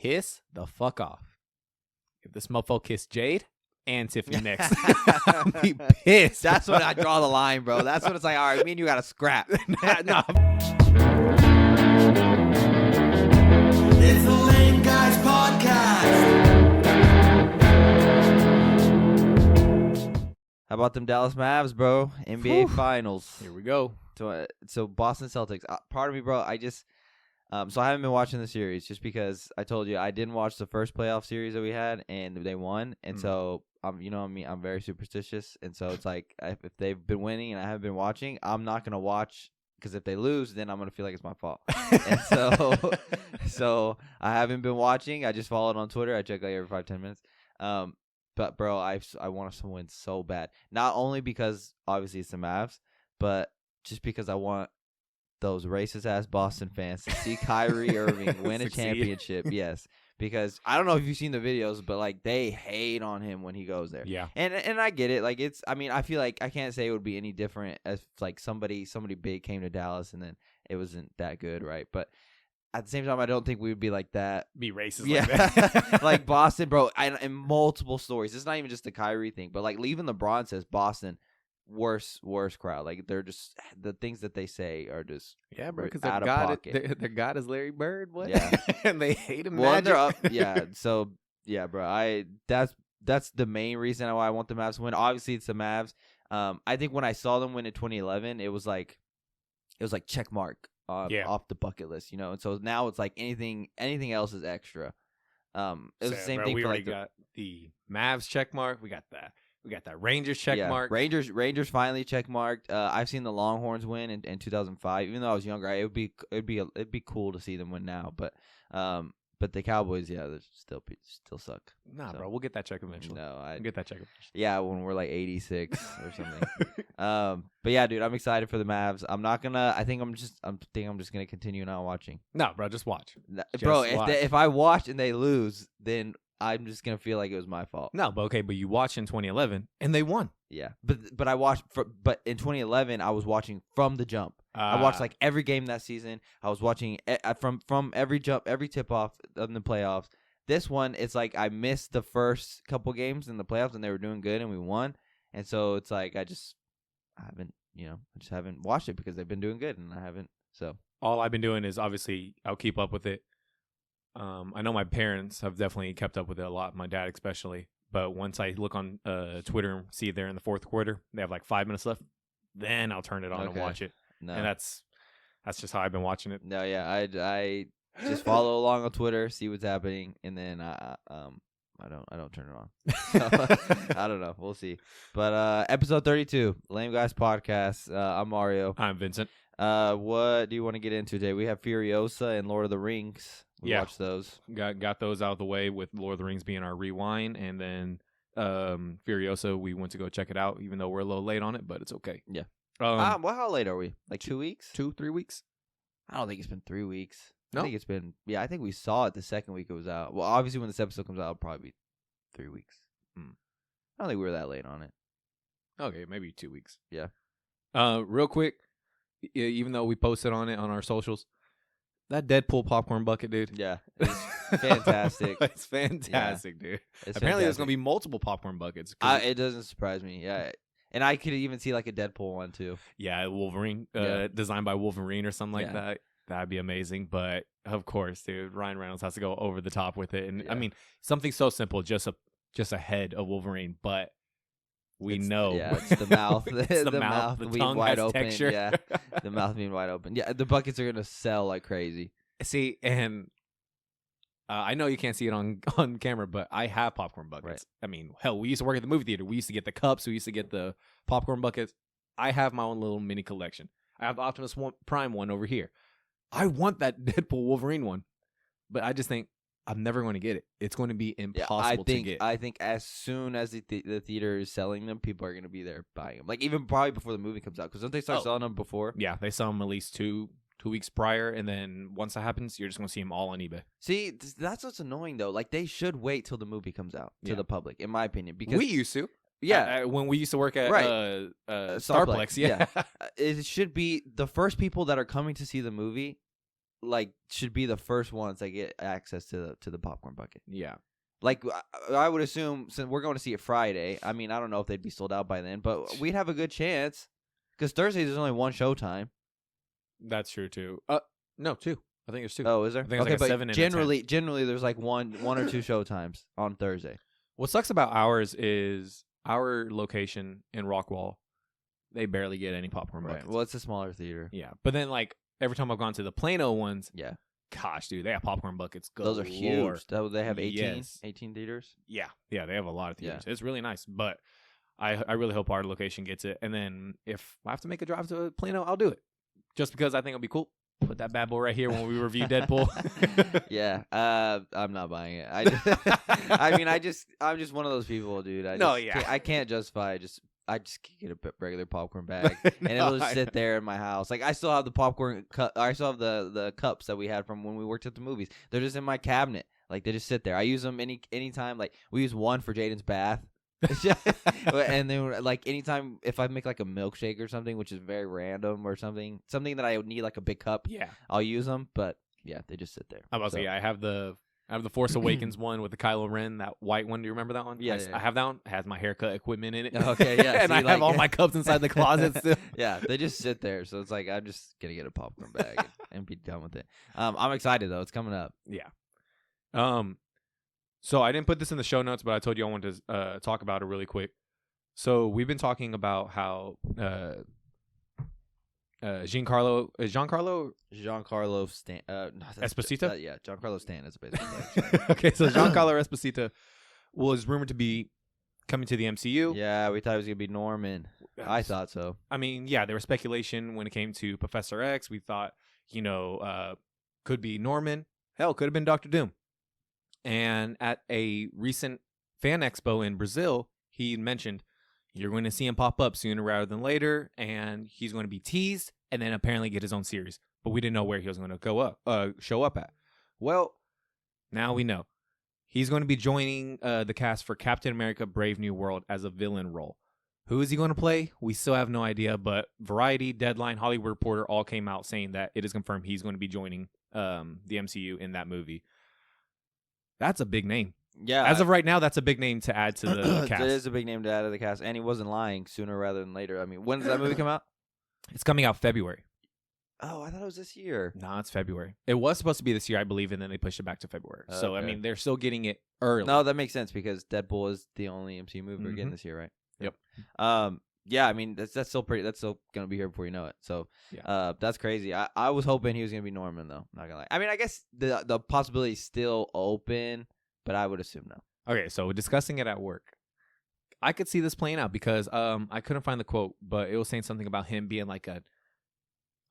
piss the fuck off. If this mofo kissed Jade and Tiffany next, I'll be pissed. That's when I draw the line, bro. That's when it's like, all right, me and you got to scrap. No. It's the Lame Guys Podcast. How about them Dallas Mavs, bro? NBA Finals. Here we go. So Boston Celtics. Part of me, bro, I just so I haven't been watching the series just because I told you I didn't watch the first playoff series that we had and they won, and so you know me, I'm very superstitious, and so it's like if they've been winning and I haven't been watching, I'm not gonna watch because if they lose, then I'm gonna feel like it's my fault. And so I haven't been watching. I just follow it on Twitter. I check like every 5-10 minutes. But bro, I want us to win so bad. Not only because obviously it's the Mavs, but just because I want those racist ass Boston fans to see Kyrie Irving win a championship. Yes, because I don't know if you've seen the videos, but like they hate on him when he goes there. Yeah, and I get it. Like it's, I mean, I feel like I can't say it would be any different if like somebody big came to Dallas and then it wasn't that good, right? But at the same time, I don't think we would be like that. Be racist Yeah. like that. Like Boston, bro, in multiple stories. It's not even just the Kyrie thing, but like even LeBron says Boston, worst crowd. Like they're just, the things that they say are just Yeah, bro, because out of pocket. their god is Larry Bird. What? Yeah. And they hate him. Well, they're up. Yeah. So yeah, bro, that's the main reason why I want the Mavs to win. Obviously, it's the Mavs. I think when I saw them win in 2011, it was like check mark. Off the bucket list, you know, and so now it's like anything else is extra. It was the same thing. We for already like got the Mavs check mark. We got that Rangers check mark. Rangers finally check marked. I've seen the Longhorns win in 2005. Even though I was younger, it'd be cool to see them win now. But the Cowboys, yeah, they still suck. Nah, so. Bro, we'll get that check eventually. No, we'll get that check eventually. Yeah, when we're like 86 or something. But yeah, dude, I'm excited for the Mavs. I'm not gonna. I think I'm just gonna continue not watching. No, bro, just watch. Bro, if I watch and they lose, then I'm just gonna feel like it was my fault. No, but okay, but you watched in 2011 and they won. Yeah, but I watched. But in 2011, I was watching from the jump. I watched like every game that season. I was watching from every jump, every tip off in the playoffs. This one, it's like I missed the first couple games in the playoffs, and they were doing good, and we won. And so it's like I just haven't watched it because they've been doing good, and I haven't. So all I've been doing is obviously I'll keep up with it. I know my parents have definitely kept up with it a lot, my dad especially. But once I look on Twitter and see they're in the fourth quarter, they have like 5 minutes left, then I'll turn it on and watch it. No. And that's just how I've been watching it. No, yeah, I just follow along on Twitter, see what's happening, and then I don't turn it on. So, I don't know. We'll see. But episode 32, Lame Guys Podcast. I'm Mario. I'm Vincent. What do you want to get into today? We have Furiosa and Lord of the Rings. We watched those. Got those out of the way with Lord of the Rings being our rewind, and then Furiosa, we went to go check it out, even though we're a little late on it, but it's okay. Yeah. Well, how late are we? Like 2 weeks? 2-3 weeks? I don't think it's been 3 weeks. No? I think it's been, I think we saw it the second week it was out. Well, obviously when this episode comes out, it'll probably be 3 weeks. I don't think we were that late on it. Okay, maybe 2 weeks. Yeah. Real quick, even though we posted on it on our socials, that Deadpool popcorn bucket, dude. Yeah, it's fantastic. It's fantastic, dude. It's Apparently, there's fantastic. going to be multiple popcorn buckets. It doesn't surprise me. Yeah, and I could even see like a Deadpool one too. Yeah, Wolverine, designed by Wolverine or something like that. That'd be amazing. But of course, dude, Ryan Reynolds has to go over the top with it. And I mean, something so simple, just a head of Wolverine, but it's the mouth. It's the mouth. The being tongue wide has open. texture. Yeah, the mouth being wide open. Yeah, the buckets are gonna sell like crazy. See, and I know you can't see it on camera, but I have popcorn buckets. Right. I mean, hell, we used to work at the movie theater. We used to get the cups. We used to get the popcorn buckets. I have my own little mini collection. I have the Optimus Prime one over here. I want that Deadpool Wolverine one, but I just think I'm never going to get it. It's going to be impossible to get. I think as soon as the theater is selling them, people are going to be there buying them. Like even probably before the movie comes out, because don't they start selling them before? Yeah, they sell them at least two weeks prior, and then once that happens, you're just going to see them all on eBay. See, that's what's annoying though. Like they should wait till the movie comes out to the public, in my opinion, because we used to. Yeah, when we used to work at Starplex, it should be the first people that are coming to see the movie like should be the first ones that get access to the popcorn bucket. Yeah. Like I would assume, since we're going to see it Friday. I mean, I don't know if they'd be sold out by then, but we'd have a good chance because Thursdays there's only one showtime. That's true too. No, 2. I think it's 2. Oh, is there? I think it's Okay, like a but 7 and a generally there's like one or 2 showtimes on Thursday. What sucks about ours is our location in Rockwall, they barely get any popcorn buckets. Well, it's a smaller theater. Yeah, but then like every time I've gone to the Plano ones, Yeah, gosh, dude, they have popcorn buckets. those are huge. They have 18, Yes. 18 theaters. Yeah, they have a lot of theaters. It's really nice, but I really hope our location gets it. And then if I have to make a drive to Plano, I'll do it, just because I think it'll be cool. Put that bad boy right here when we review Deadpool. Yeah, I'm not buying it. I'm just one of those people, dude. I can't justify it. I just get a regular popcorn bag, and it'll just sit there in my house. Like I still have the popcorn cup. I still have the cups that we had from when we worked at the movies. They're just in my cabinet. Like they just sit there. I use them anytime. Like we use one for Jaden's bath. And then like anytime if I make like a milkshake or something, which is very random or something that I would need like a big cup, I'll use them. But yeah, they just sit there. I was I have the Force Awakens one with the Kylo Ren, that white one. Do you remember that one? Yeah, I have that one. It has my haircut equipment in it. Okay, yeah. And I have all my cups inside the closet still. Yeah, they just sit there. So it's like I'm just gonna get a popcorn bag and be done with it. I'm excited though. It's coming up. Yeah. So I didn't put this in the show notes, but I told you I wanted to talk about it really quick. So we've been talking about how Giancarlo Stan. Esposito? Yeah, Giancarlo Stan is basically. Okay, so Giancarlo Esposito was rumored to be coming to the MCU. Yeah, we thought it was gonna be Norman. I thought so. I mean, yeah, there was speculation when it came to Professor X. We thought, could be Norman. Hell, could have been Dr. Doom. And at a recent fan expo in Brazil, he mentioned you're going to see him pop up sooner rather than later, and he's going to be teased and then apparently get his own series. But we didn't know where he was going to show up at. Well, now we know. He's going to be joining the cast for Captain America: Brave New World as a villain role. Who is he going to play? We still have no idea, but Variety, Deadline, Hollywood Reporter all came out saying that it is confirmed he's going to be joining the MCU in that movie. That's a big name. Yeah. As of right now, that's a big name to add to the cast. It is a big name to add to the cast, and he wasn't lying. Sooner rather than later. I mean, when does that movie come out? It's coming out February. Oh, I thought it was this year. No, it's February. It was supposed to be this year, I believe, and then they pushed it back to February. Okay. So, I mean, they're still getting it early. No, that makes sense because Deadpool is the only MCU movie we're getting this year, right? Yep. Yeah, I mean, that's still pretty. That's still gonna be here before you know it. So, that's crazy. I was hoping he was gonna be Norman, though. Not gonna lie. I mean, I guess the possibility is still open, but I would assume no. Okay, so discussing it at work, I could see this playing out because I couldn't find the quote, but it was saying something about him being like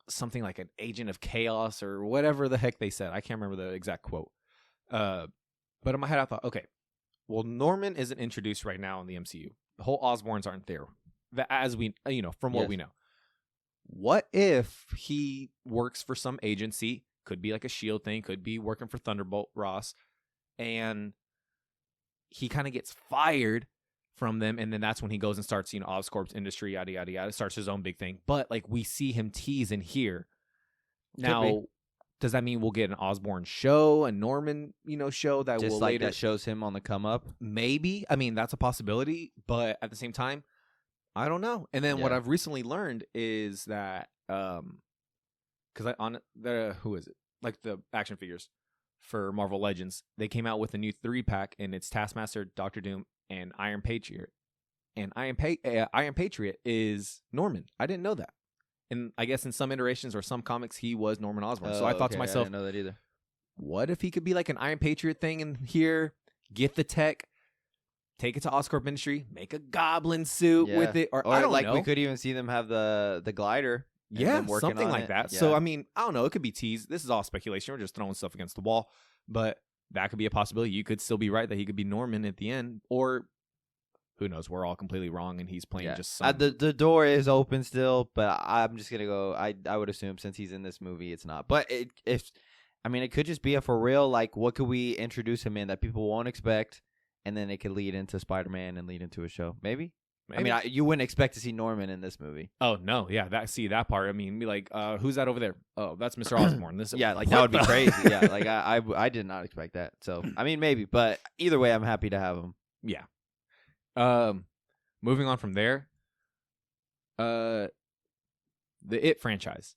something like an agent of chaos or whatever the heck they said. I can't remember the exact quote. But in my head, I thought, okay, well, Norman isn't introduced right now in the MCU. The whole Osborns aren't there. As we, from what we know. What if he works for some agency? Could be like a SHIELD thing. Could be working for Thunderbolt Ross. And he kind of gets fired from them. And then that's when he goes and starts, Oscorp's industry, yada, yada, yada. Starts his own big thing. But like we see him tease in here. Now, does that mean we'll get an Osborn show, a Norman, show that just will like later that shows him on the come up? Maybe. I mean, that's a possibility. But at the same time, I don't know. And then what I've recently learned is that because who is it? Like the action figures for Marvel Legends, they came out with a new 3-pack, and it's Taskmaster, Doctor Doom, and Iron Patriot. And Iron Patriot is Norman. I didn't know that. And I guess in some iterations or some comics, he was Norman Osborn. So I thought to myself, I didn't know that either. What if he could be like an Iron Patriot thing in here? Get the tech. Take it to Oscorp Industry, make a goblin suit with it, or I don't know. We could even see them have the glider. Yeah, something like that. Yeah. So, I mean, I don't know. It could be teased. This is all speculation. We're just throwing stuff against the wall. But that could be a possibility. You could still be right that he could be Norman at the end. Or, who knows, we're all completely wrong and he's playing just some... The door is open still, but I'm just going to go... I would assume since he's in this movie, it's not. But it could just be a for real, like, what could we introduce him in that people won't expect? And then it could lead into Spider-Man and lead into a show. Maybe? Maybe. I mean, you wouldn't expect to see Norman in this movie. Oh no, yeah, that part. I mean, be like, who's that over there? Oh, that's Mr. Osborne. This, Yeah, like what that would be the- crazy. Yeah, like I did not expect that. So I mean, maybe, but either way, I'm happy to have him. Yeah. Moving on from there, the It franchise.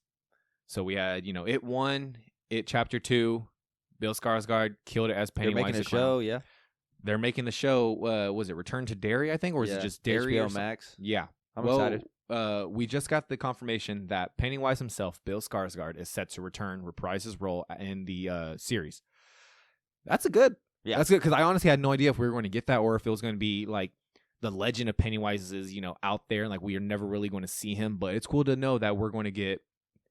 So we had, It 1, It Chapter 2, Bill Skarsgård killed it as They're Pennywise making the a Clown. show, yeah. They're making the show. Was it Return to Derry? I think, or is Yeah, it just Derry? or HBO something? Max. Yeah, I'm excited. We just got the confirmation that Pennywise himself, Bill Skarsgård, is set to reprise his role in the series. That's that's good because I honestly had no idea if we were going to get that or if it was going to be like the legend of Pennywise is out there and like we are never really going to see him. But it's cool to know that we're going to get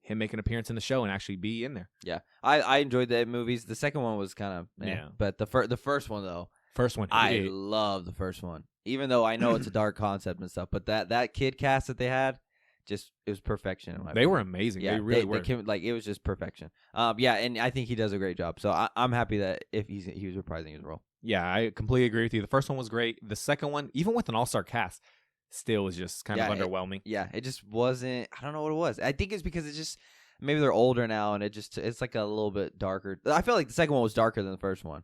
him make an appearance in the show and actually be in there. Yeah, I enjoyed the movies. The second one was kind of but the first one though. First one, I love the first one, even though I know it's a dark concept and stuff. But that kid cast that they had, it was perfection. In my they opinion. were amazing. Yeah, they really were. It was just perfection. Yeah, and I think he does a great job. So I'm happy that if he was reprising his role. Yeah, I completely agree with you. The first one was great. The second one, even with an all-star cast, still was just kind of underwhelming. It just wasn't. I don't know what it was. I think it's because it's just maybe they're older now, and it's like a little bit darker. I felt like the second one was darker than the first one.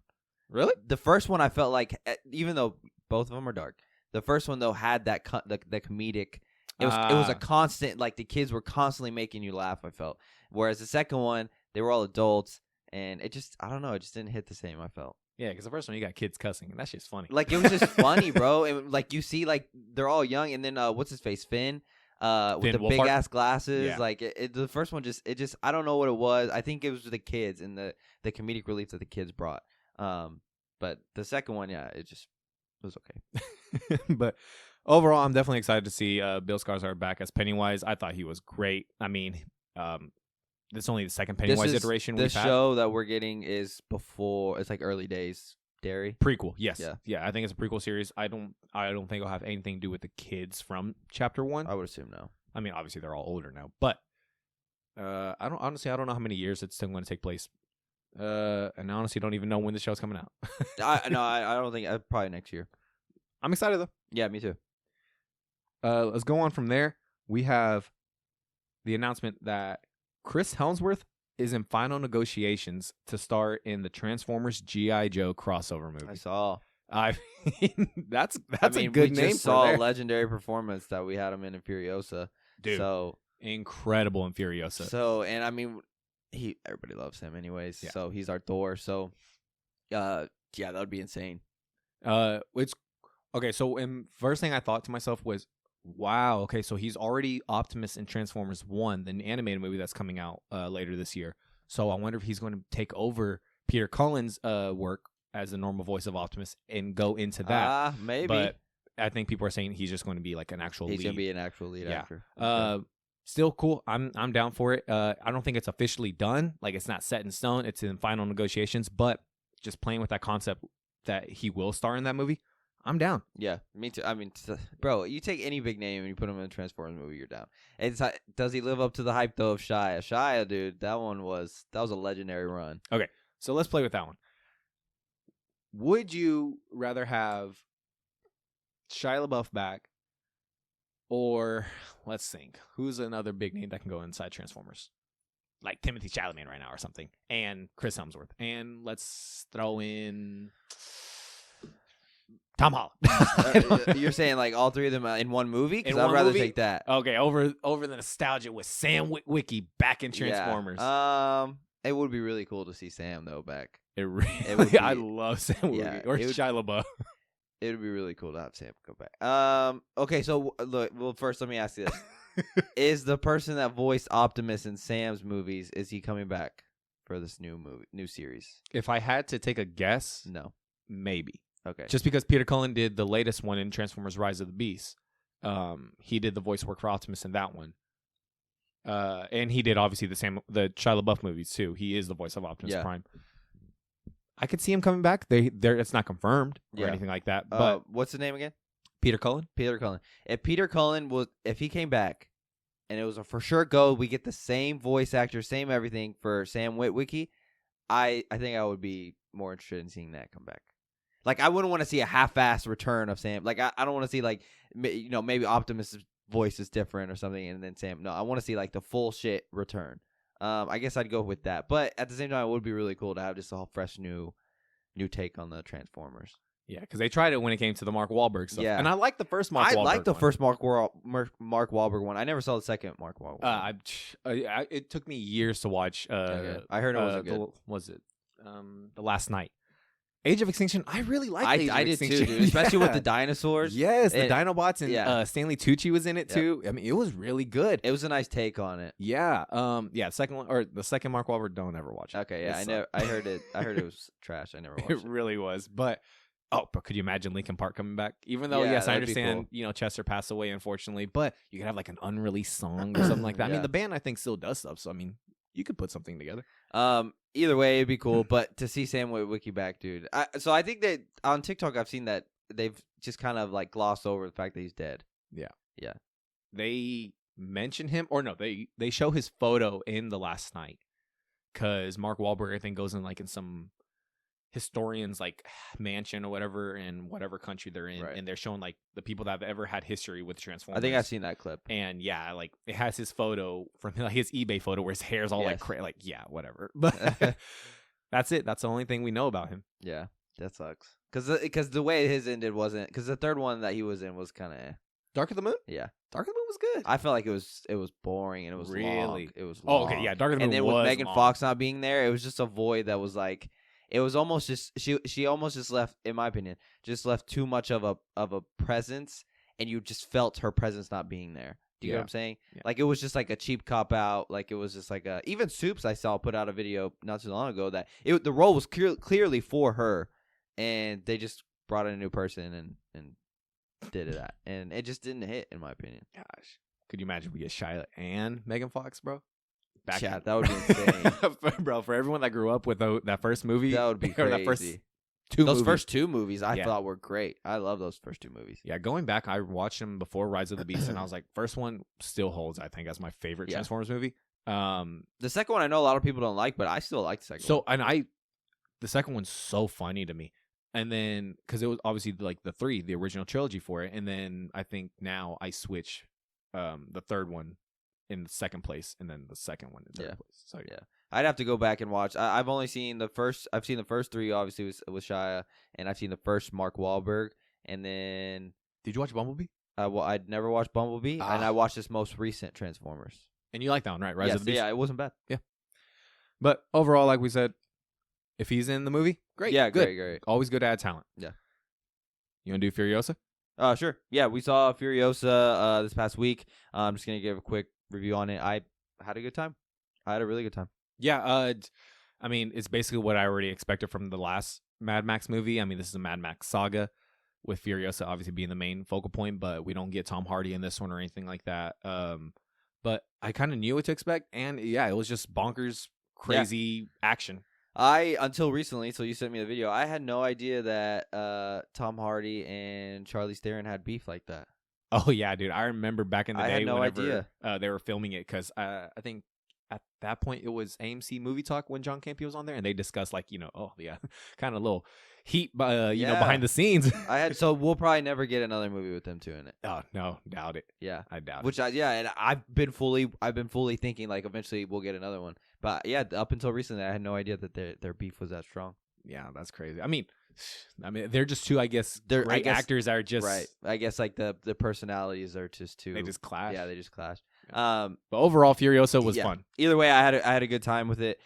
Really? The first one I felt like, even though both of them are dark, the first one though had that the comedic. It was a constant, like the kids were constantly making you laugh. I felt, whereas the second one they were all adults, and it just I don't know, it just didn't hit the same. I felt. Yeah, because the first one you got kids cussing, and that shit's funny. Like it was just funny, bro. And like you see, like they're all young, and then what's his face, Finn, with the Wolfhard? big ass glasses. Yeah. Like the first one just I don't know what it was. I think it was the kids and the comedic relief that the kids brought. But the second one, yeah, it was okay. But overall, I'm definitely excited to see Bill Skarsgård back as Pennywise. I thought he was great. I mean, this is only the second Pennywise iteration we've had. The show that we're getting is before. It's like early days. Derry prequel. Yes. Yeah. I think it's a prequel series. I don't think it'll have anything to do with the kids from Chapter 1. I would assume no. I mean, obviously they're all older now, but I don't know how many years it's still going to take place. And I honestly don't even know when the show's coming out. I don't think probably next year. I'm excited though. Yeah, me too. Let's go on from there. We have the announcement that Chris Hemsworth is in final negotiations to star in the Transformers G.I. Joe crossover movie. I saw. I mean, that's a good we name. Just saw for a legendary performance that we had him in Furiosa. Dude, so incredible in Furiosa. So, and I mean, everybody loves him anyways. Yeah. So he's our Thor. So, yeah, that would be insane. It's okay. So, first thing I thought to myself was, wow. Okay, so he's already Optimus in Transformers 1, the animated movie that's coming out later this year. So I wonder if he's going to take over Peter Cullen's work as the normal voice of Optimus and go into that. Maybe. But I think people are saying he's just going to be like an actual lead. He's going to be an actual lead actor. Okay. Still cool. I'm down for it. I don't think it's officially done. Like it's not set in stone. It's in final negotiations. But just playing with that concept that he will star in that movie, I'm down. Yeah, me too. I mean, bro, you take any big name and you put him in a Transformers movie, you're down. Does he live up to the hype though of Shia? Shia, dude, that was a legendary run. Okay, so let's play with that one. Would you rather have Shia LaBeouf back, or let's think, who's another big name that can go inside Transformers? Like Timothy Chalamet right now or something, and Chris Hemsworth, and let's throw in Tom Holland. You're saying like all three of them in one movie? Because I'd rather take that. Okay, over the nostalgia with Sam Witwicky back in Transformers. Yeah. It would be really cool to see Sam though back. It would be, I love Sam Witwicky or Shia LaBeouf. It would be really cool to have Sam go back. Okay, so look. Well, first let me ask you this: is the person that voiced Optimus in Sam's movies is he coming back for this new series? If I had to take a guess, no, maybe. Okay. Just because Peter Cullen did the latest one in Transformers Rise of the Beast. He did the voice work for Optimus in that one. And he did obviously the Shia LaBeouf movies too. He is the voice of Optimus Prime. I could see him coming back. It's not confirmed or anything like that. But what's the name again? Peter Cullen? Peter Cullen. If Peter Cullen if he came back and it was a for sure go, we get the same voice actor, same everything for Sam Witwicky, I think I would be more interested in seeing that come back. Like, I wouldn't want to see a half-ass return of Sam. Like, I don't want to see, like, maybe Optimus' voice is different or something, and then Sam. No, I want to see, like, the full shit return. I guess I'd go with that. But at the same time, it would be really cool to have just a whole fresh new take on the Transformers. Yeah, because they tried it when it came to the Mark Wahlberg stuff. Yeah. And I like the first Mark Wahlberg I like the one. first Mark Wahlberg one. I never saw the second Mark Wahlberg one. It took me years to watch. Okay. I heard it wasn't good. Was it The Last Night? Age of Extinction. I really liked Age of I did Extinction. too, dude. Especially with the dinosaurs. Yes, the Dinobots and Stanley Tucci was in it Yep. too. I mean, it was really good. It was a nice take on it. Yeah. The second Mark Wahlberg. Don't ever watch it. Okay, yeah, It I heard it. I heard it was trash. I never watched It really was. But could you imagine Linkin Park coming back? Even though, Yeah, yes, I that'd be understand, cool. Chester passed away, unfortunately, but you could have like an unreleased song or something like that. I Yeah. mean, the band I think still does stuff, so I mean, you could put something together. Either way, it'd be cool. But to see Sam Witwicky back, dude. So I think that on TikTok, I've seen that they've just kind of like glossed over the fact that he's dead. They mention him, or no, they show his photo in The Last Night, because Mark Wahlberg, I think, goes in like in some historian's like mansion or whatever in whatever country they're in, Right. and they're showing like the people that have ever had history with Transformers. I think I've seen that clip. And yeah, like it has his photo from like his eBay photo where his hair's all Yes. like whatever. But that's it. That's the only thing we know about him. Yeah, that sucks. Because the way his ended wasn't. Because the third one that he was in was kind of. Dark of the Moon? Yeah, Dark of the Moon was good. I felt like it was boring and it was Really? long. It was Oh, long. okay, yeah, Dark of the And Moon then with was Megan long. Fox not being there, it was just a void that was like. It was almost just she almost just left, in my opinion, just left too much of a presence, and you just felt her presence not being there. Do you know what I'm saying? Yeah. Like it was just like a cheap cop out. Like it was just like even Soups I saw put out a video not too long ago that the role was clearly for her, and they just brought in a new person and did that, and it just didn't hit in my opinion. Gosh, could you imagine if we get Shia and Megan Fox, bro? Yeah, that would be insane. Bro, for everyone that grew up with that first movie, That would be or that first crazy. two Those movies. first two movies I Yeah. thought were great. I love those first two movies. Yeah, going back, I watched them before Rise of the Beast, and I was like, first one still holds, I think, as my favorite Yeah. Transformers movie. The second one I know a lot of people don't like, but I still like the second one. So, the second one's so funny to me. And then, because it was obviously like the original trilogy for it. And then I think now I switch the third one in the second place, and then the second one in third Yeah. place. So, Yeah. I'd have to go back and watch. I've only seen the first. I've seen the first three, obviously, with Shia, and I've seen the first Mark Wahlberg, and then Did you watch Bumblebee? I'd never watched Bumblebee, and I watched this most recent Transformers. And you like that one, right? Rise Yes, of the Beast? yeah, it wasn't bad. But overall, like we said, if he's in the movie, great. Yeah, good. great. Always good to add talent. Yeah. You want to do Furiosa? Sure. Yeah, we saw Furiosa this past week. I'm just gonna give a quick review on it. I had a good time. I had a really good time. Yeah, I mean, it's basically what I already expected from the last Mad Max movie. I mean, this is a Mad Max saga with Furiosa obviously being the main focal point, but we don't get Tom Hardy in this one or anything like that. But I kind of knew what to expect, and yeah, it was just bonkers, crazy action. Until recently, so you sent me the video, I had no idea that Tom Hardy and Charlize Theron had beef like that. Oh yeah, dude, I remember back in the I day had no whenever idea. They were filming it, because I think at that point it was AMC Movie Talk when John Campea was on there, and they discussed like kind of little heat, behind the scenes. So we'll probably never get another movie with them two in it. Oh no, doubt it. Yeah, I doubt which it. and I've been fully thinking like eventually we'll get another one. But yeah, up until recently, I had no idea that their beef was that strong. Yeah, that's crazy. I mean, they're just two, I guess, great actors that are just right. I guess like the personalities are just too. They just clash. Yeah, they just clash. But overall, Furiosa was fun. Either way, I had a good time with it.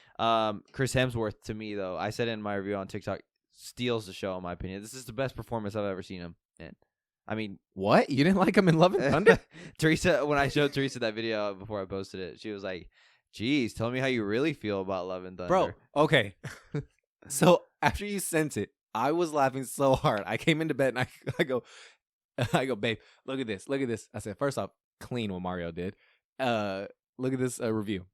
Chris Hemsworth, to me though, I said in my review on TikTok, steals the show in my opinion. This is the best performance I've ever seen him in. I mean, what? You didn't like him in Love and Thunder? Teresa, when I showed Teresa that video before I posted it, she was like, "Geez, tell me how you really feel about Love and Thunder." Bro, okay. So after you sent it, I was laughing so hard. I came into bed and I go, babe, look at this. I said, first off, clean what Mario did. Look at this review.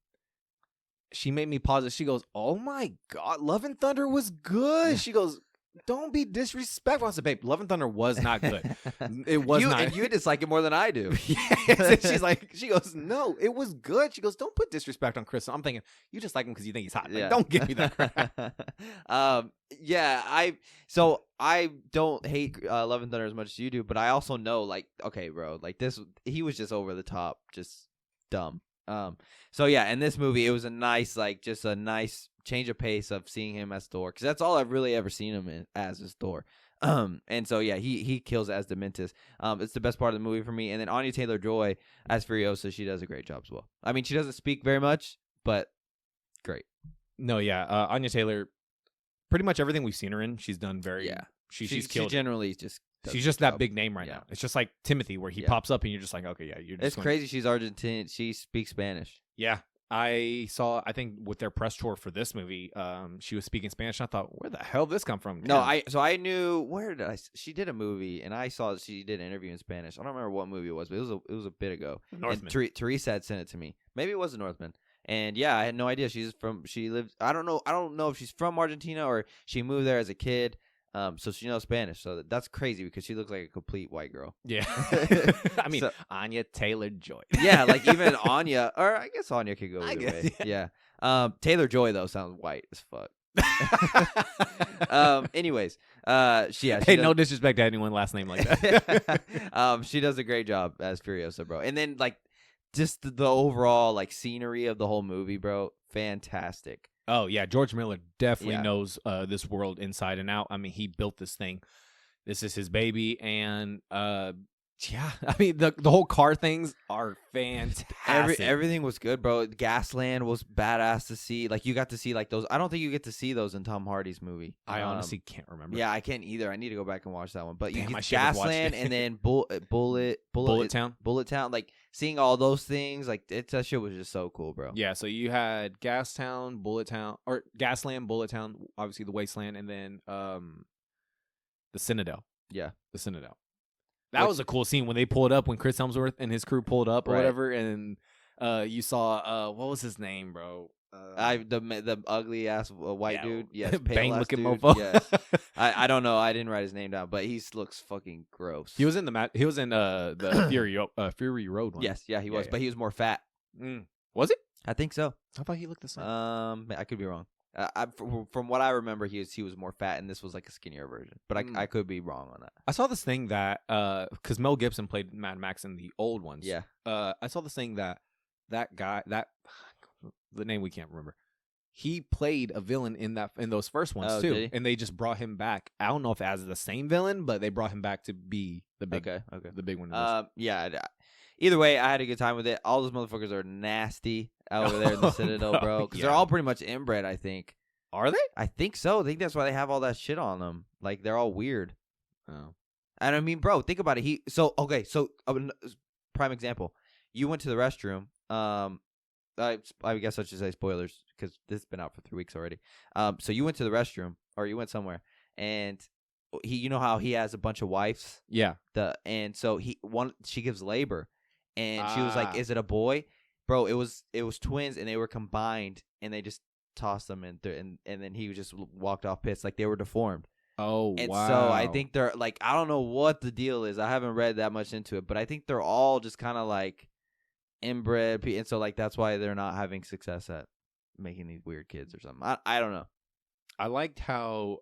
She made me pause it. She goes, "Oh my God, Love and Thunder was good." She goes, don't be disrespectful. I said, babe, Love and Thunder was not good. It was not. And you dislike it more than I do. Yes. She goes, no, it was good. She goes, don't put disrespect on Chris. I'm thinking, you just like him because you think he's hot. Like, don't give me that crap. Yeah, I don't hate Love and Thunder as much as you do, but I also know, like, okay, bro, like this, he was just over the top, just dumb. So yeah, in this movie, it was a nice, like, just a nice change of pace of seeing him as Thor, because that's all I've really ever seen him as is Thor. And so yeah, he kills as Dementus. It's the best part of the movie for me. And then Anya Taylor-Joy as Furiosa, she does a great job as well. I mean, she doesn't speak very much, but great. No, yeah, Anya Taylor, pretty much everything we've seen her in, she's done very. Yeah, she's killed. She generally just. She's just that big name right now. It's just like Timothy, where he pops up and you're just like, okay, yeah, you're. Just it's crazy. She's Argentine. She speaks Spanish. Yeah, I think with their press tour for this movie, she was speaking Spanish. And I thought, where the hell did this come from? No, I knew she did a movie, and I saw that she did an interview in Spanish. I don't remember what movie it was, but it was a bit ago. Northman. And Teresa had sent it to me. Maybe it was the Northman. And yeah, I had no idea. She lives. I don't know if she's from Argentina or she moved there as a kid. So she knows Spanish. So that's crazy because she looks like a complete white girl. Yeah. I mean, Anya Taylor-Joy. Yeah, like even Anya, or I guess Anya could go either way. Yeah. Taylor-Joy though sounds white as fuck. Anyways, no disrespect to anyone last name like that. She does a great job as Furiosa, bro. And then like just the overall like scenery of the whole movie, bro, fantastic. Oh yeah, George Miller definitely knows this world inside and out. I mean, he built this thing. This is his baby, and yeah, I mean the whole car things are fantastic. Everything was good, bro. Gasland was badass to see. Like you got to see like those. I don't think you get to see those in Tom Hardy's movie. I honestly can't rember. Yeah, I can't either. I need to go back and watch that one. But damn, you get Gasland and then Bullet Town. Like seeing all those things, like that shit was just so cool, bro. Yeah, so you had Gasland, Bullet Town, obviously the Wasteland, and then the Citadel. Yeah, the Citadel. That was a cool scene when they pulled up, when Chris Hemsworth and his crew pulled up or whatever, and you saw what was his name, bro? The ugly ass white dude. Yes, bang looking mofo. Yes. I don't know. I didn't write his name down, but he looks fucking gross. He was in the Fury Road one. Yes, yeah, he was, but he was more fat. Was he? I think so. I thought he looked the same. I could be wrong. From what I remember, he was more fat, and this was like a skinnier version. But I could be wrong on that. I saw this thing that because Mel Gibson played Mad Max in the old ones. Yeah. I saw this thing that guy the name we can't remember. He played a villain in those first ones too, and they just brought him back. I don't know if as the same villain, but they brought him back to be the big, the big one. Yeah. Either way, I had a good time with it. All those motherfuckers are nasty over there in the Citadel, bro. Because they're all pretty much inbred, I think. Are they? I think so. I think that's why they have all that shit on them. Like, they're all weird. Oh. And I mean, bro, think about it. So prime example. You went to the restroom. I guess I should say spoilers because this has been out for 3 weeks already. So you went to the restroom or you went somewhere, and you know how he has a bunch of wives. Yeah. And so she gives labor, and she was like, "Is it a boy, bro?" It was twins, and they were combined, and they just tossed them in there, and then he just walked off pissed like they were deformed. Oh, and wow. so I think they're like, I don't know what the deal is. I haven't read that much into it, but I think they're all just kind of like inbred, and so like that's why they're not having success at making these weird kids or something. I don't know. I liked how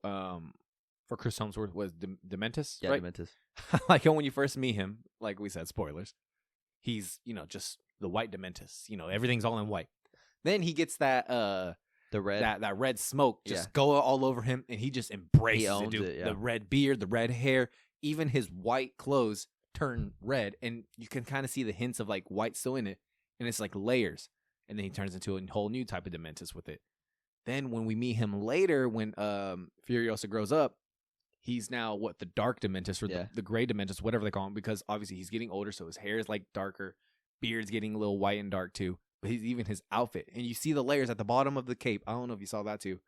for Chris Hemsworth was Dementus, yeah, right? Dementus. I like how when you first meet him, like we said, spoilers, he's just the white Dementus. Everything's all in white. Then he gets that the red that red smoke just go all over him, and he just embraces it, dude. it, yeah. The red beard, the red hair, even his white clothes turn red, and you can kind of see the hints of like white still in it, and it's like layers, and then he turns into a whole new type of Dementus with it. Then when we meet him later, when Furiosa grows up, he's now the dark Dementus or the gray Dementus, whatever they call him, because obviously he's getting older, so his hair is like darker, beard's getting a little white and dark too. But even his outfit, and you see the layers at the bottom of the cape. I don't know if you saw that too.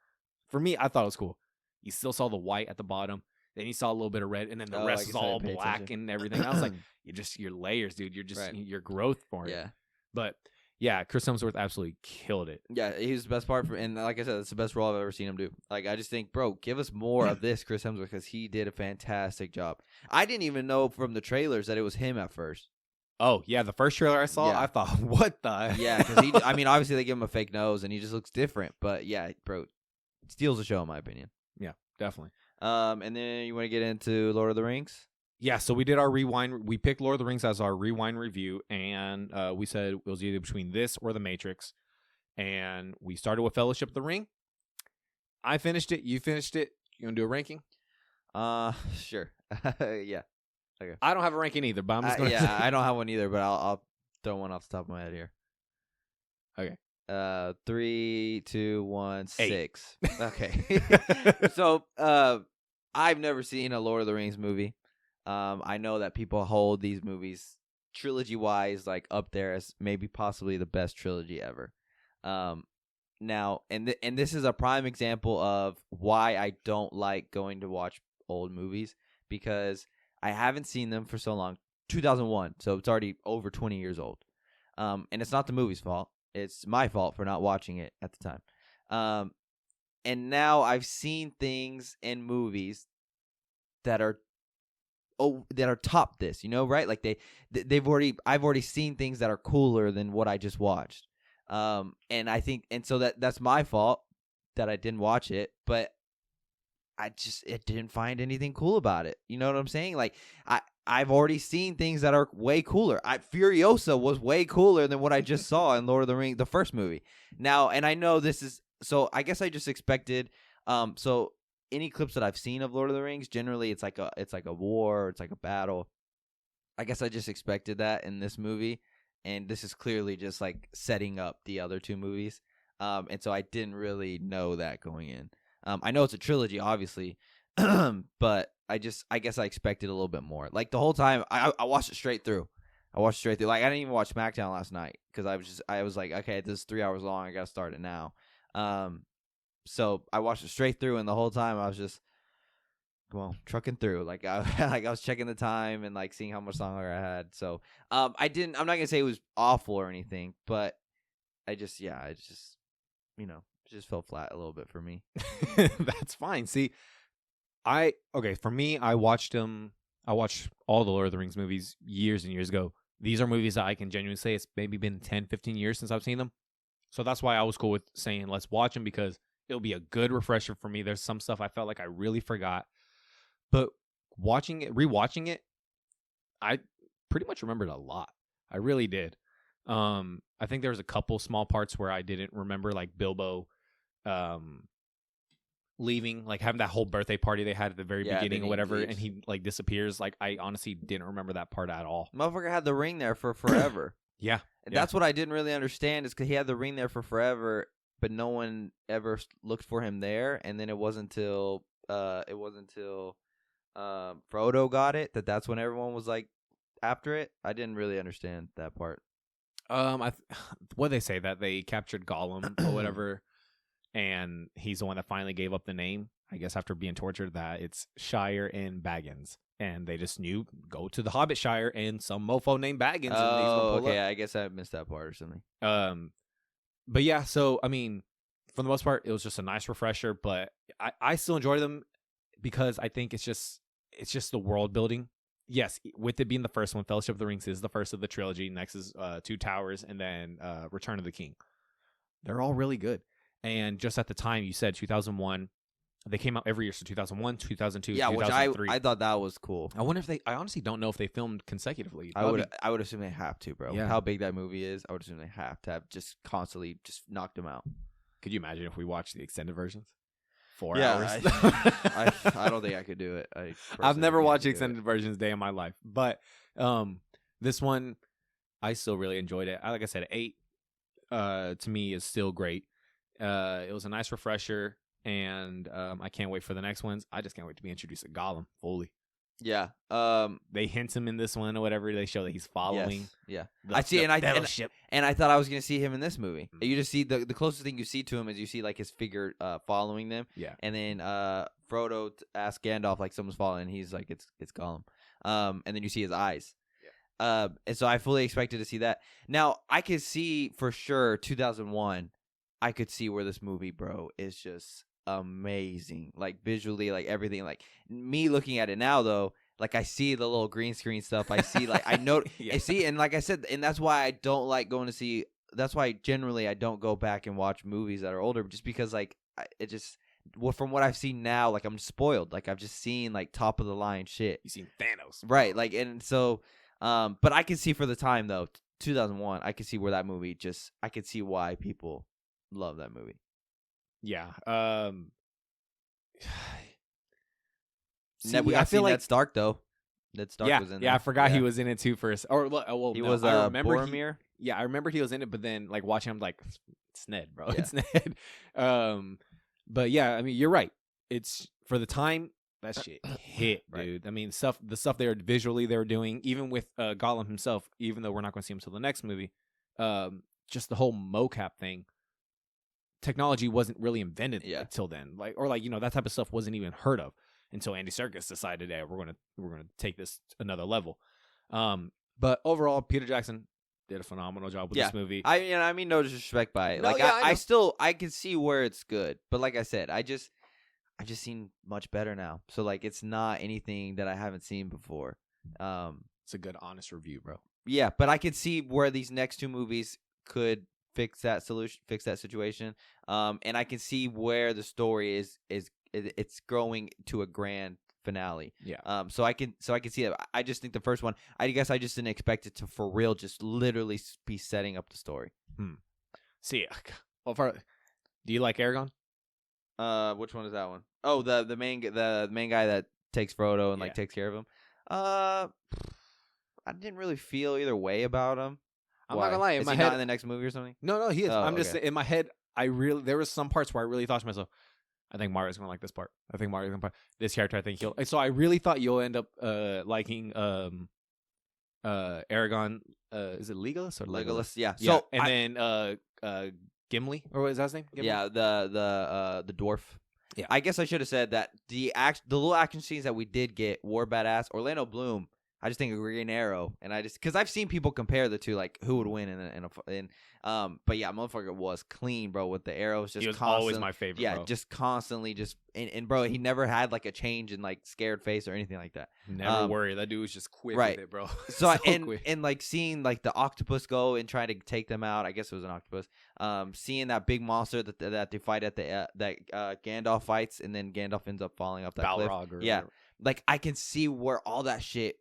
For me, I thought it was cool. You still saw the white at the bottom. Then you saw a little bit of red, and then the rest is all black and everything. I was like, your layers, dude. You're just your growth for it. Yeah. But yeah, Chris Hemsworth absolutely killed it. Yeah, he's the best part, and like I said, it's the best role I've ever seen him do. Like, I just think, bro, give us more of this Chris Hemsworth because he did a fantastic job. I didn't even know from the trailers that it was him at first. Oh yeah, the first trailer I saw, Yeah. I thought, what the? Yeah, because I mean, obviously they give him a fake nose and he just looks different, but yeah, bro, steals the show in my opinion. Yeah, definitely. And then you want to get into Lord of the Rings? Yeah, so we did our rewind. We picked Lord of the Rings as our rewind review, and we said it was either between this or The Matrix. And we started with Fellowship of the Ring. I finished it. You finished it. You gonna do a ranking? Sure. Yeah. Okay. I don't have a ranking either, but I'm just gonna. Yeah, I don't have one either, but I'll throw one off the top of my head here. Okay. 3, 2, 1, 8. 6. Okay. So, I've never seen a Lord of the Rings movie. I know that people hold these movies trilogy-wise like up there as maybe possibly the best trilogy ever. Now, and this is a prime example of why I don't like going to watch old movies because I haven't seen them for so long. 2001, so it's already over 20 years old. And it's not the movie's fault. It's my fault for not watching it at the time. And now I've seen things in movies that are top this, right? Like I've already seen things that are cooler than what I just watched. And I think, and so that's my fault that I didn't watch it, but it didn't find anything cool about it. You know what I'm saying? Like I've already seen things that are way cooler. Furiosa was way cooler than what I just saw in Lord of the Rings, the first movie. Now, and I know this is, so I guess I just expected, so any clips that I've seen of Lord of the Rings, generally it's like a war, it's like a battle. I guess I just expected that in this movie, and this is clearly just like setting up the other two movies. And so I didn't really know that going in. I know it's a trilogy, obviously, but I guess I expected a little bit more. Like the whole time, I watched it straight through. Like I didn't even watch Smackdown last night because I was like, okay, this is 3 hours long. I gotta start it now. So I watched it straight through, and the whole time I was just, trucking through. Like I was checking the time and like seeing how much longer I had. So I'm not gonna say it was awful or anything, but it just fell flat a little bit for me. That's fine. See, for me, I watched all the Lord of the Rings movies years and years ago. These are movies that I can genuinely say it's maybe been 10, 15 years since I've seen them. So that's why I was cool with saying let's watch them, because it'll be a good refresher for me. There's some stuff I felt like I really forgot. But rewatching it, I pretty much remembered a lot. I really did. I think there was a couple small parts where I didn't remember, like Bilbo leaving, like having that whole birthday party they had at the very beginning or whatever, and he like disappears. Like I honestly didn't remember that part at all. Motherfucker had the ring there for forever. Yeah. And that's what I didn't really understand, is because he had the ring there for forever, but no one ever looked for him there. And then it wasn't until Frodo got it that's when everyone was like after it. I didn't really understand that part. What they say, that they captured Gollum or whatever, and he's the one that finally gave up the name, I guess, after being tortured, that it's Shire and Baggins. And they just knew, go to the Hobbit Shire and some mofo named Baggins. Oh, okay. I guess I missed that part or something. But yeah, so, I mean, for the most part, it was just a nice refresher, but I still enjoy them because I think it's just the world building. Yes, with it being the first one, Fellowship of the Rings is the first of the trilogy. Next is Two Towers, and then Return of the King. They're all really good. And just at the time, you said 2001, they came out every year. So 2001, 2002, yeah, 2003. Which I thought that was cool. I wonder if I honestly don't know if they filmed consecutively. I would assume they have to, bro. Yeah. How big that movie is, I would assume they have to have just constantly just knocked them out. Could you imagine if we watched the extended versions? 4 Yeah, hours. I don't think I could do it. I've never watched extended versions day in my life, but this one I still really enjoyed it. Like I said, 8 to me is still great. It was a nice refresher, and I can't wait for the next ones. I just can't wait to be introduced to Gollum fully. Yeah. They hint him in this one or whatever. They show that he's following. Yes, yeah. I see, and I thought I was gonna see him in this movie. You just see the closest thing you see to him is you see like his figure following them. Yeah. And then Frodo asks Gandalf like someone's following, and he's like it's Gollum. And then you see his eyes. And so I fully expected to see that. Now I could see for sure 2001. I could see where this movie, bro, is just amazing. Like visually, like everything. Like me looking at it now, though, like I see the little green screen stuff. I see, like I know, I see, and like I said, and that's why I don't like going to see. That's why generally I don't go back and watch movies that are older, just because like it just. Well, from what I've seen now, like I'm spoiled. Like I've just seen like top of the line shit. You seen Thanos, right? Like, and so, but I can see for the time though, 2001. I can see where that movie just. I could see why people love that movie. Yeah. See, I feel like Ned Stark though. Ned Stark was in there. Yeah, I forgot he was in it too first. Or well, he no, was I remember Boromir. I remember he was in it, but then like watching him, like it's Ned, bro. Yeah. It's Ned. But yeah, I mean, you're right. It's for the time that shit hit, dude. Right. I mean, the stuff they were doing, even with Gollum himself, even though we're not going to see him until the next movie. Just the whole mocap thing. Technology wasn't really invented until then, like that type of stuff wasn't even heard of until Andy Serkis decided, hey, we're gonna take this another level. But overall, Peter Jackson did a phenomenal job with this movie. I mean, no disrespect by it. No, like I can see where it's good, but like I said, I've just seen much better now. So like, it's not anything that I haven't seen before. It's a good, honest review, bro. Yeah, but I could see where these next two movies could fix that situation. And I can see where the story is it's growing to a grand finale. Yeah. So I can see that. I just think the first one, I guess I just didn't expect it to for real just literally be setting up the story. See, well, do you like Aragon? Which one is that one? Oh, the main guy that takes Frodo and like takes care of him. I didn't really feel either way about him. I'm not gonna lie. Is he not in the next movie or something? No, he is. Oh, I'm just in my head. There was some parts where I really thought to myself, I think Mario's gonna like this part. I think Mario's gonna this character. I think he'll. So I really thought you'll end up liking Aragon. Is it Legolas or Legolas? Yeah. So So then Gimli, or what is that his name? Gimli? yeah, the dwarf. Yeah. I guess I should have said that the little action scenes that we did get were badass. Orlando Bloom. I just think of Green Arrow, and because I've seen people compare the two, like who would win but yeah, motherfucker was clean, bro, with the arrows. Just he was always my favorite. Yeah, bro. just constantly, and bro, he never had like a change in like scared face or anything like that. Never worry, that dude was just quick right. with it, bro. So quick. and like seeing like the octopus go and try to take them out. I guess it was an octopus. Seeing that big monster that they fight at that Gandalf fights, and then Gandalf ends up falling up that Balrog cliff. Yeah, like I can see where all that shit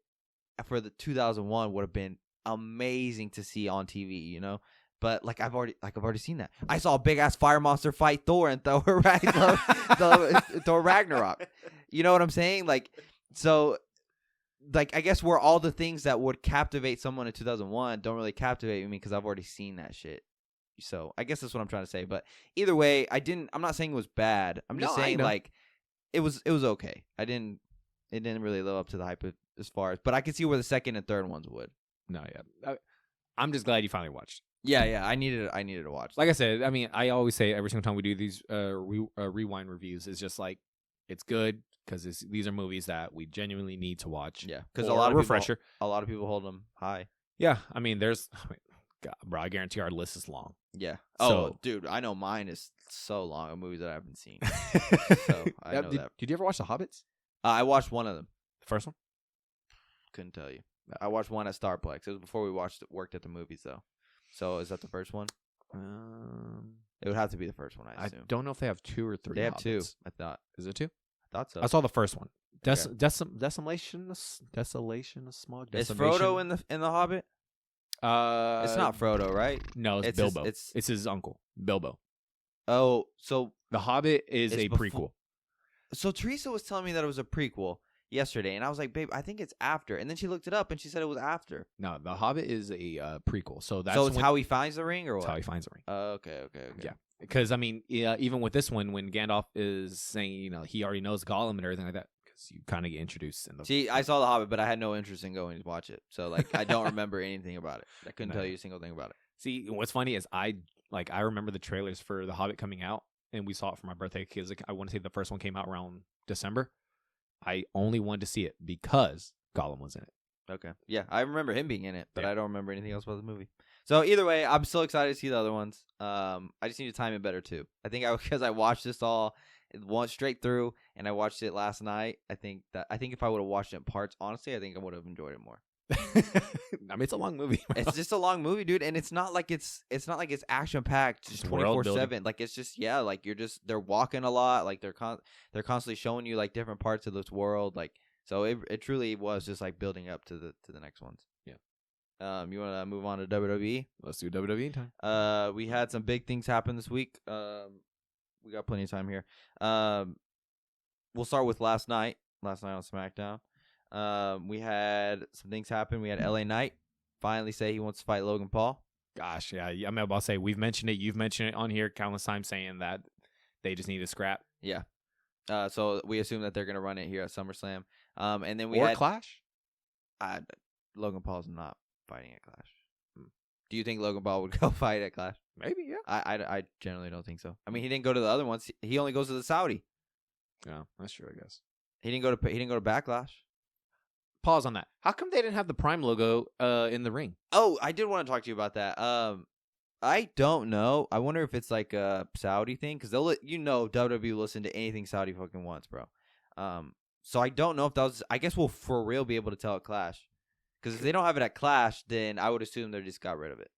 for the 2001 would have been amazing to see on TV, you know. But like I've already seen that. I saw a big ass fire monster fight Thor and Thor Ragnarok. You know what I'm saying? Like, so, like I guess where all the things that would captivate someone in 2001 don't really captivate me because I've already seen that shit. So I guess that's what I'm trying to say. But either way, I'm not saying it was bad. I'm just saying like it was okay. It didn't really live up to the hype as far as. But I can see where the second and third ones would. No, yeah. I'm just glad you finally watched. Yeah, I needed to watch. Like I said, I mean, I always say every single time we do these rewind reviews, it's just like it's good because these are movies that we genuinely need to watch. Yeah, because a lot of people hold them high. Yeah, I mean, God, bro, I guarantee our list is long. Yeah. So, dude, I know mine is so long of movies that I haven't seen. So I know that. Did you ever watch The Hobbits? I watched one of them. The first one? Couldn't tell you. I watched one at Starplex. It was before we worked at the movies though. So is that the first one? It would have to be the first one, I assume. I don't know if they have 2 or 3. They have Hobbits. 2. I thought. Is it 2? I thought so. I saw the first one. Okay. Desolation of Smog. Is Frodo in the Hobbit? It's not Frodo, right? No, it's Bilbo. It's his uncle, Bilbo. Oh, so The Hobbit is a prequel. So Teresa was telling me that it was a prequel yesterday, and I was like, babe, I think it's after. And then she looked it up, and she said it was after. No, The Hobbit is a prequel. So it's how he finds the ring, or what? That's how he finds the ring. Okay. Yeah, because I mean, even with this one, when Gandalf is saying, he already knows Gollum and everything like that, because you kind of get introduced in the. See, I saw The Hobbit, but I had no interest in going to watch it, so like I don't remember anything about it. I couldn't tell you a single thing about it. See, what's funny is I remember the trailers for The Hobbit coming out, and we saw it for my birthday. Because I want to say the first one came out around December. I only wanted to see it because Gollum was in it. Okay. Yeah, I remember him being in it, but Yeah. I don't remember anything else about the movie. So either way, I'm still excited to see the other ones. I just need to time it better too. I think because I watched this all once straight through, and I watched it last night. I think if I would have watched it in parts, honestly, I think I would have enjoyed it more. I mean, it's a long movie. It's just a long movie, dude, and it's not like it's action packed, just world building. 24/7. Like it's just like they're walking a lot, like they're constantly showing you like different parts of this world, like so it truly was just like building up to the next ones. Yeah. You want to move on to WWE? Let's do WWE time. We had some big things happen this week. We got plenty of time here. We'll start with last night on SmackDown. We had some things happen. We had LA Knight finally say he wants to fight Logan Paul. Gosh, yeah. I'm about to say we've mentioned it. You've mentioned it on here countless times, saying that they just need to scrap Yeah. So we assume that they're gonna run it here at SummerSlam. And then we or had Clash. Logan Paul's not fighting at Clash. Do you think Logan Paul would go fight at Clash? Maybe, yeah. I generally don't think so. I mean, he didn't go to the other ones. He only goes to the Saudi. Yeah, that's true. I guess. He didn't go to Backlash. Pause on that. How come they didn't have the Prime logo in the ring? Oh, I did want to talk to you about that. I don't know. I wonder if it's like a Saudi thing because WWE will listen to anything Saudi fucking wants, bro. So I don't know if that was. I guess we'll for real be able to tell at Clash, because if they don't have it at Clash, then I would assume they just got rid of it.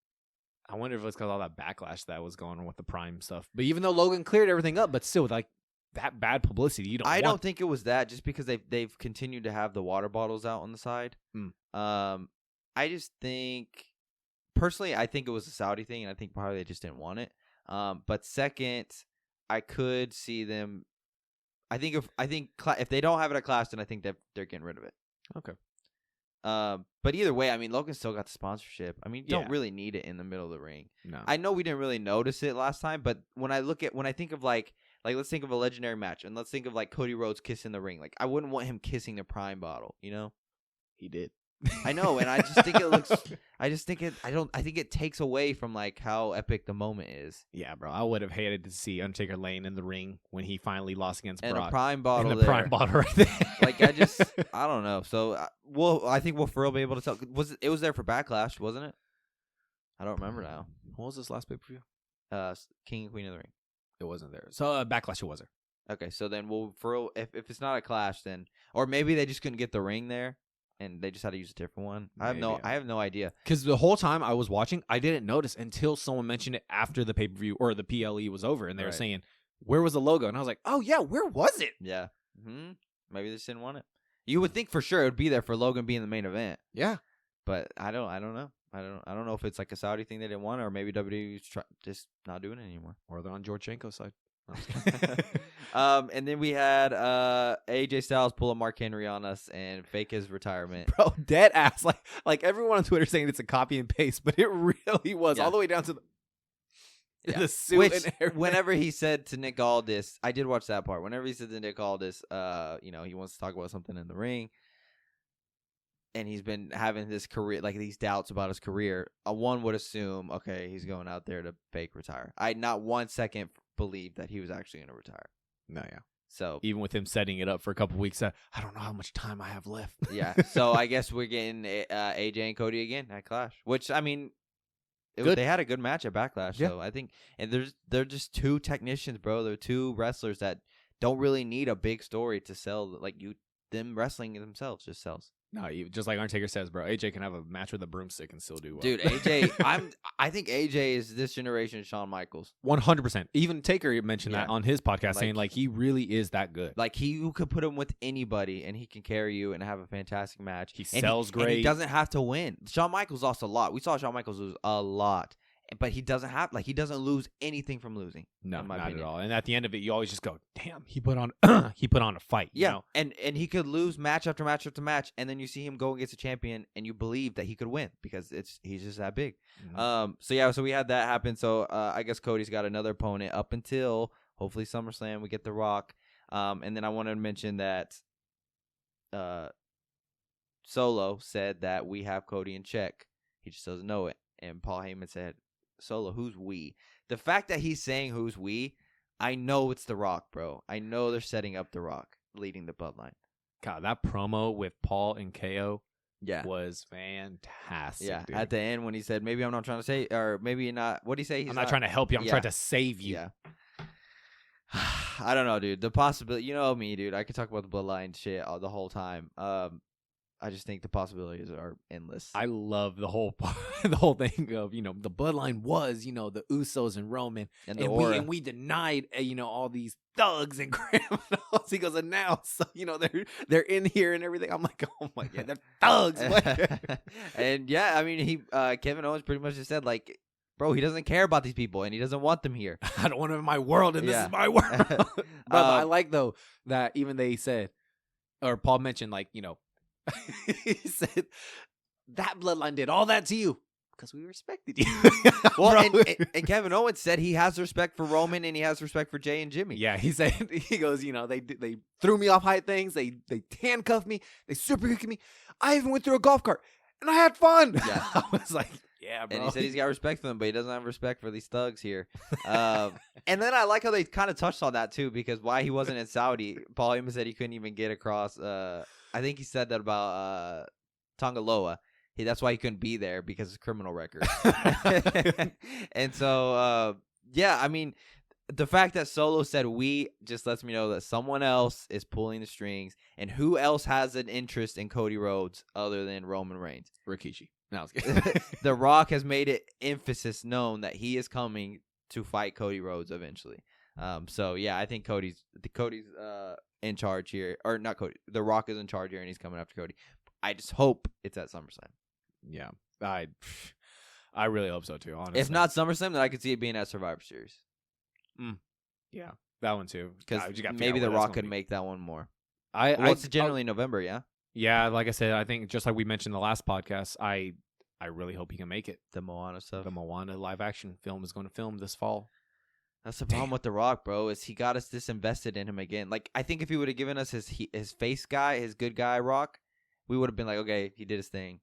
I wonder if it's because all that backlash that was going on with the Prime stuff. But even though Logan cleared everything up, but still, like that bad publicity, you don't. I don't think it was that. Just because they've continued to have the water bottles out on the side. I just think. Personally, I think it was a Saudi thing, and I think probably they just didn't want it. But second, I could see them. I think if they don't have it at Clash, then I think that they're getting rid of it. Okay. But either way, I mean, Logan still got the sponsorship. I mean, you don't Yeah. really need it in the middle of the ring. No. I know we didn't really notice it last time, but when I think of like let's think of a legendary match, and let's think of like Cody Rhodes kissing the ring. Like I wouldn't want him kissing the Prime bottle, you know? He did. I know, and I just think it looks. I think it takes away from like how epic the moment is. Yeah, bro. I would have hated to see Undertaker laying in the ring when he finally lost against And Brock. a Prime bottle and the Prime bottle right there. Like I don't know. So I think we'll for real be able to tell. It was there for Backlash, wasn't it? I don't remember now. What was this last pay-per-view? King and Queen of the Ring. It wasn't there. So Backlash it was there. Okay, so then we'll for real, if it's not a Clash, then or maybe they just couldn't get the ring there. And they just had to use a different one. I have no idea. Because the whole time I was watching, I didn't notice until someone mentioned it after the pay-per-view or the PLE was over, and they were saying, "Where was the logo?" And I was like, "Oh yeah, where was it?" Yeah. Maybe they just didn't want it. You would think for sure it would be there for Logan being the main event. Yeah, but I don't know. I don't know if it's like a Saudi thing they didn't want, or maybe WWE's just not doing it anymore. Or they're on Georgienko's side. And then we had AJ Styles pull a Mark Henry on us and fake his retirement. Bro, dead ass. Like everyone on Twitter saying it's a copy and paste, but it really was all the way down to the suit. Which, and everything. Whenever he said to Nick Aldis, I did watch that part. Whenever he said to Nick Aldis, he wants to talk about something in the ring, and he's been having this career, like these doubts about his career, one would assume, okay, he's going out there to fake retire. I not 1 second believed that he was actually going to retire. No, yeah. So even with him setting it up for a couple weeks, I don't know how much time I have left. Yeah. So I guess we're getting AJ and Cody again at Clash, which I mean, they had a good match at Backlash. Yeah. So I think, and they're just two technicians, bro. They're two wrestlers that don't really need a big story to sell. Like them wrestling themselves just sells. No, just like Undertaker says, bro. AJ can have a match with a broomstick and still do well. Dude, AJ, I think AJ is this generation's Shawn Michaels. 100%. Even Taker mentioned that on his podcast, saying like he really is that good. Like you could put him with anybody and he can carry you and have a fantastic match. He sells great. And he doesn't have to win. Shawn Michaels lost a lot. We saw Shawn Michaels lose a lot. But he doesn't lose anything from losing. No, not at all. And at the end of it, you always just go, "Damn, he put on a fight." Yeah, you know? and he could lose match after match after match, and then you see him go against a champion, and you believe that he could win because he's just that big. Mm-hmm. So we had that happen. So I guess Cody's got another opponent up until hopefully SummerSlam. We get The Rock, and then I wanted to mention that Solo said that we have Cody in check. He just doesn't know it, and Paul Heyman said, Solo, who's we? The fact that he's saying who's we, I know it's The Rock, bro. I know they're setting up The Rock leading the bloodline. God, that promo with Paul and KO Yeah. was fantastic. Yeah. dude. At the end when he said, maybe I'm not trying to say, or maybe not. What did he say? I'm not trying to help you. I'm Yeah. trying to save you. Yeah. I don't know, dude. The possibility, you know me, dude. I could talk about the bloodline shit the whole time. I just think the possibilities are endless. I love the whole the whole thing of the bloodline was the Usos and Roman and the aura. we denied all these thugs and criminals. He goes, and now they're in here and everything. I'm like, oh my god, they're thugs. And yeah, I mean he Kevin Owens pretty much just said like, bro, he doesn't care about these people and he doesn't want them here. I don't want them in my world, and this is my world. But I like though that even they said, or Paul mentioned like he said that bloodline did all that to you because we respected you. Well, and Kevin Owens said he has respect for Roman and he has respect for Jay and Jimmy. Yeah, he said, he goes, they threw me off high things, they handcuffed me, they super kicked me. I even went through a golf cart and I had fun. Yeah. I was like, yeah, bro. And he said he's got respect for them, but he doesn't have respect for these thugs here. And then I like how they kind of touched on that too, because why he wasn't in Saudi. Paul Heyman said he couldn't even get across. I think he said that about Tongaloa. That's why he couldn't be there because of his criminal record. And so, yeah, I mean, the fact that Solo said we just lets me know that someone else is pulling the strings. And who else has an interest in Cody Rhodes other than Roman Reigns? Rikishi. No, I was kidding. The Rock has made it emphasis known that he is coming to fight Cody Rhodes eventually. So yeah, I think Cody's in charge here, or not Cody. The Rock is in charge here, and he's coming after Cody. I just hope it's at SummerSlam. Yeah, I really hope so too. Honestly, If not SummerSlam, then I could see it being at Survivor Series. Yeah, that one too. Because maybe The Rock could make that one more. It's generally November, yeah. Yeah, like I said, I think just like we mentioned in the last podcast, I really hope he can make it. The Moana stuff. The Moana live action film is going to film this fall. That's the problem with The Rock, bro, is he got us disinvested in him again. Like, I think if he would have given us his face guy, his good guy Rock, we would have been like, okay, he did his thing.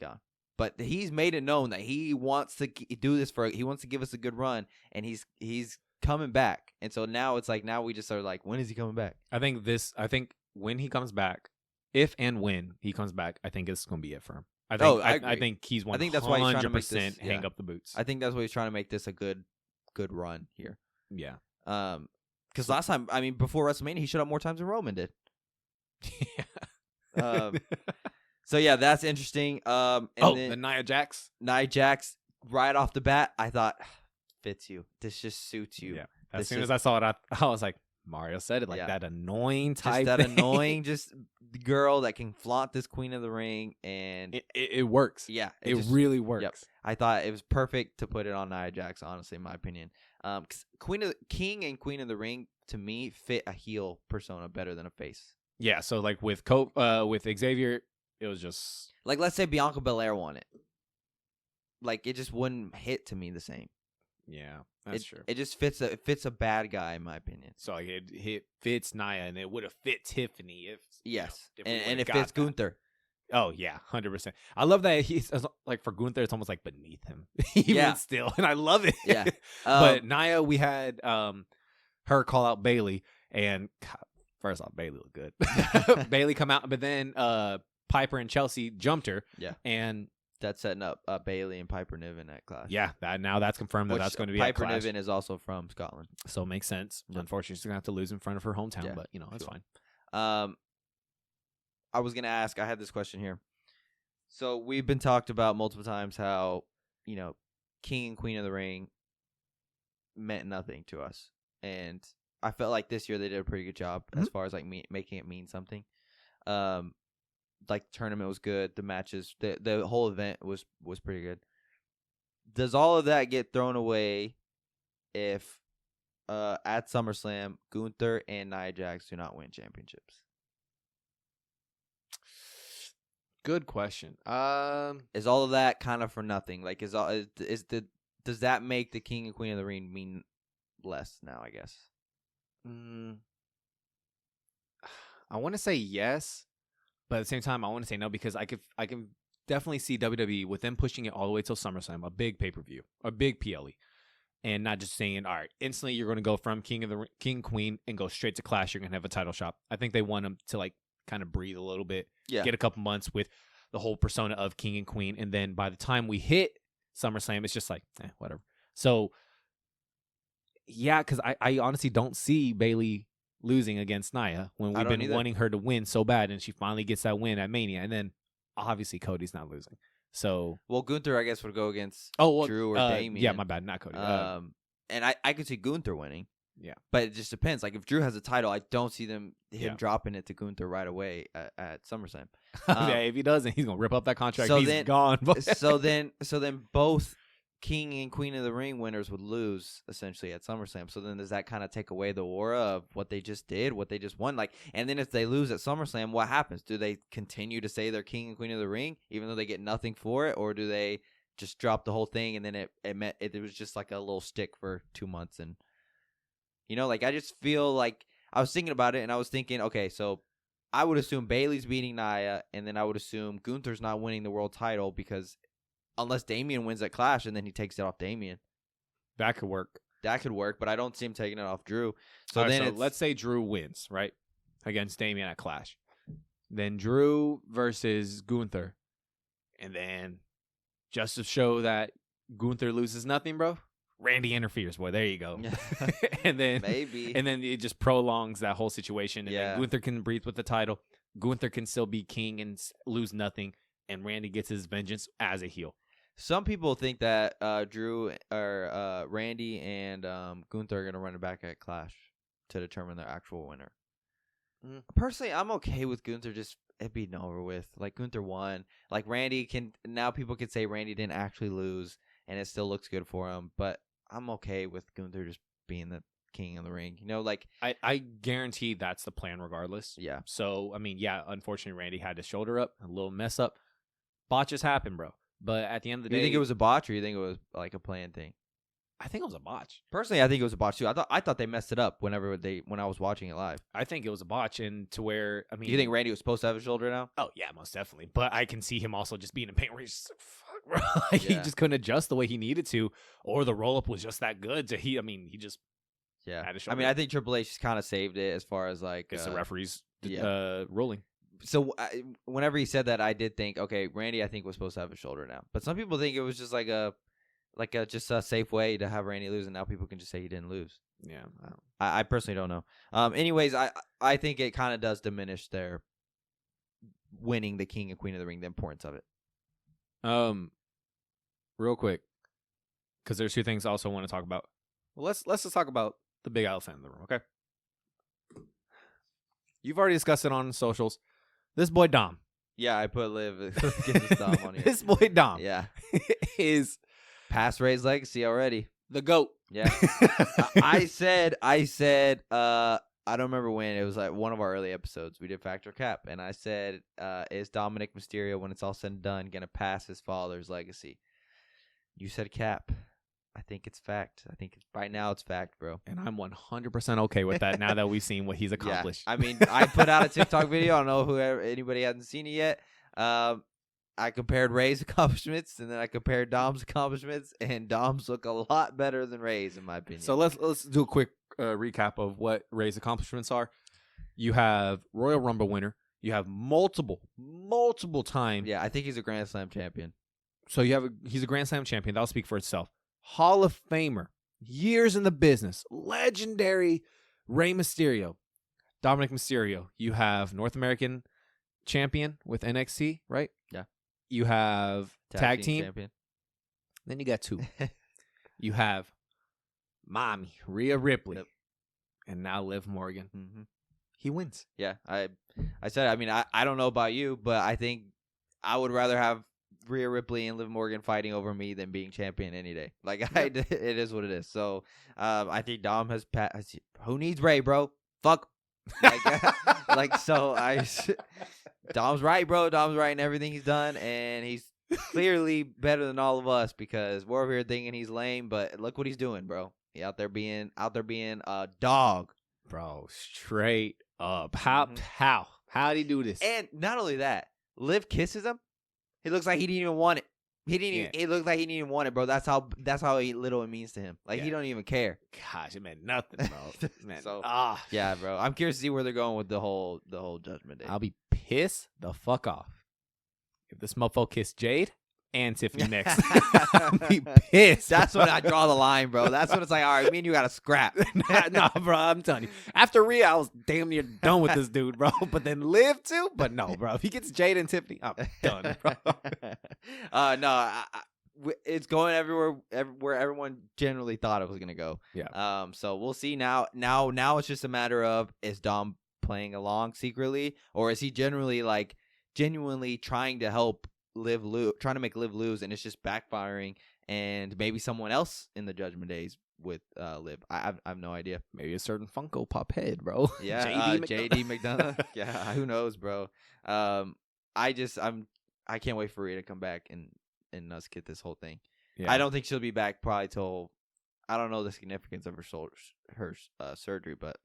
Gone. But he's made it known that he wants to do this he wants to give us a good run, and he's coming back. And so now it's like, now we just are like, when is he coming back? I think when he comes back, if and when he comes back, I think it's going to be it for him. I think he's 100% I think that's why he's trying to make this, hang up the boots. I think that's why he's trying to make this a good run here. Yeah. Because last time, I mean, before WrestleMania, he showed up more times than Roman did. Yeah. So yeah, that's interesting. And then the Nia Jax. Nia Jax, right off the bat, I thought, fits you. This just suits you. Yeah. As soon as I saw it, I was like, Mario said it, like that annoying type. Just that annoying, just girl that can flaunt this Queen of the Ring, and it works. Yeah, it really works. Yep. I thought it was perfect to put it on Nia Jax. Honestly, in my opinion, because King and Queen of the Ring to me fit a heel persona better than a face. Yeah. So like with Xavier, it was just like, let's say Bianca Belair won it. Like, it just wouldn't hit to me the same. Yeah, that's true. It just fits a bad guy, in my opinion. So like it fits Nia, and it would have fit Tiffany if and it fits Gunther. Oh yeah, 100%. I love that he's like, for Gunther, it's almost like beneath him, even still, and I love it. Yeah, but Nia, we had her call out Bailey, and first off, Bailey looked good. Bailey come out, but then Piper and Chelsea jumped her. Yeah, and that's setting up Bailey and Piper Niven at Clash. Yeah, that's confirmed that's going to be Piper at Clash. Niven is also from Scotland, so it makes sense. Yep. Unfortunately, she's gonna have to lose in front of her hometown, but that's fine. I was gonna ask. I had this question here. So we've been talked about multiple times how King and Queen of the Ring meant nothing to us, and I felt like this year they did a pretty good job as far as like making it mean something. Like, the tournament was good. The matches, the whole event was pretty good. Does all of that get thrown away if at SummerSlam Gunther and Nia Jax do not win championships? Good question. Is all of that kind of for nothing? Like, does that make the King and Queen of the Ring mean less now? I guess. I want to say yes. But at the same time, I want to say no, because I can definitely see WWE with them pushing it all the way till SummerSlam, a big pay-per-view, a big PLE, and not just saying, all right, instantly you're going to go from King Queen and go straight to Clash. You're going to have a title shot. I think they want them to like kind of breathe a little bit, get a couple months with the whole persona of king and queen. And then by the time we hit SummerSlam, it's just like, whatever. So, yeah, because I honestly don't see Bayley losing against Nia when we've been wanting her to win so bad, and she finally gets that win at Mania. And then, obviously, Cody's not losing. So, well, Gunther, I guess, would go against Drew or Damien. Yeah, my bad, not Cody. And I could see Gunther winning. Yeah. But it just depends. Like, if Drew has a title, I don't see him Yeah. dropping it to Gunther right away at SummerSlam. Okay, if he doesn't, he's going to rip up that contract. So he's then- gone. so then both King and Queen of the Ring winners would lose essentially at SummerSlam. So then does that kind of take away the aura of what they just did, what they just won? Like, and then if they lose at SummerSlam, what happens? Do they continue to say they're King and Queen of the Ring even though they get nothing for it, or do they just drop the whole thing and then it was just like a little stick for 2 months? And like, I just feel like I was thinking about it and I was thinking, okay, so I would assume Bayley's beating Nia, and then I would assume Gunther's not winning the world title because unless Damien wins at Clash and then he takes it off Damien. That could work. That could work, but I don't see him taking it off Drew. So let's say Drew wins, right? Against Damien at Clash. Then Drew versus Gunther. And then just to show that Gunther loses nothing, bro, Randy interferes, boy. There you go. and then maybe. And then it just prolongs that whole situation. And Yeah. then Gunther can breathe with the title. Gunther can still be king and lose nothing. And Randy gets his vengeance as a heel. Some people think that Drew or Randy and Gunther are going to run it back at Clash to determine their actual winner. Personally, I'm okay with Gunther just it being over with. Like, Gunther won. Like, now people can say Randy didn't actually lose, and it still looks good for him. But I'm okay with Gunther just being the king of the ring. Like, I guarantee that's the plan regardless. Yeah. So, I mean, yeah, unfortunately, Randy had his shoulder up, a little mess up. Botches happen, bro. But at the end of the day, you think it was a botch, or you think it was like a planned thing? I think it was a botch. Personally, I think it was a botch too. I thought they messed it up when I was watching it live. I think it was a botch, and to where, I mean, You think Randy was supposed to have a shoulder now? Oh yeah, most definitely. But I can see him also just being in pain where he's just like, fuck, bro. Like, he Yeah. just couldn't adjust the way he needed to, or the roll up was just that good. So he just Yeah. had a I shoulder. mean, I think Triple H kind of saved it as far as like it's the referees yeah. ruling. So whenever he said that, I did think, okay, Randy, I think was supposed to have a shoulder now. But some people think it was just like a safe way to have Randy lose, and now people can just say he didn't lose. Yeah, I personally don't know. Anyways, I think it kind of does diminish their winning the King and Queen of the Ring, the importance of it. Real quick, because there's two things I also want to talk about. Well, let's just talk about the big elephant in the room, okay? You've already discussed it on socials. This boy Dom. Yeah, I put Liv against Dom on here. This boy Dom. Yeah, is past Ray's legacy already. the GOAT. Yeah, I said, I don't remember when, it was like one of our early episodes. We did Factor Cap, and I said, is Dominik Mysterio, when it's all said and done, gonna pass his father's legacy? You said Cap. I think it's fact. I think right now it's fact, bro. And I'm 100% okay with that now that we've seen what he's accomplished. Yeah. I mean, I put out a TikTok video. I don't know anybody hasn't seen it yet. I compared Ray's accomplishments, and then I compared Dom's accomplishments, and Dom's look a lot better than Ray's, in my opinion. So let's do a quick recap of what Ray's accomplishments are. You have Royal Rumble winner. You have multiple time. Yeah, I think he's a Grand Slam champion. So he's a Grand Slam champion. That'll speak for itself. Hall of Famer, years in the business, legendary Rey Mysterio, Dominik Mysterio. You have North American champion with NXT, right? Yeah. You have tag team champion. Then you got two. You have Mommy Rhea Ripley, Yep. and now Liv Morgan. Mm-hmm. He wins. Yeah, I said, I mean, I don't know about you, but I think I would rather have Rhea Ripley and Liv Morgan fighting over me than being champion any day. Like, it is what it is. So, I think Dom has passed. Who needs Ray, bro? Fuck. Dom's right, bro. Dom's right in everything he's done, and he's clearly better than all of us because we're over here thinking he's lame, but look what he's doing, bro. He out there being a dog, bro. Straight up. How did he do this? And not only that, Liv kisses him. He looks like he didn't even want it. He didn't. Even, it looked like he didn't even want it, bro. That's how little it means to him. Like, he don't even care. Gosh, it meant nothing, bro. Yeah, bro. I'm curious to see where they're going with the whole Judgment Day. I'll be pissed the fuck off if this mofo kissed Jade and Tiffany next, I'll be pissed. That's when I draw the line, bro. That's when it's like, all right, me and you got to scrap. No, bro, I'm telling you. After Rhea, I was damn near done with this dude, bro. But then Liv too. But no, bro. If he gets Jade and Tiffany, I'm done, bro. No, it's going everywhere where everyone generally thought it was gonna go. Yeah. So we'll see now. Now it's just a matter of, is Dom playing along secretly, or is he genuinely trying to help Liv lose, trying to make Liv lose, and it's just backfiring, and maybe someone else in the Judgment Days with Liv. I have no idea. Maybe a certain Funko Pop head, bro. Yeah, JD McDonough. Yeah, who knows, bro. I can't wait for Rhea to come back and us get this whole thing. Yeah. I don't think she'll be back probably till, I don't know the significance of her surgery, but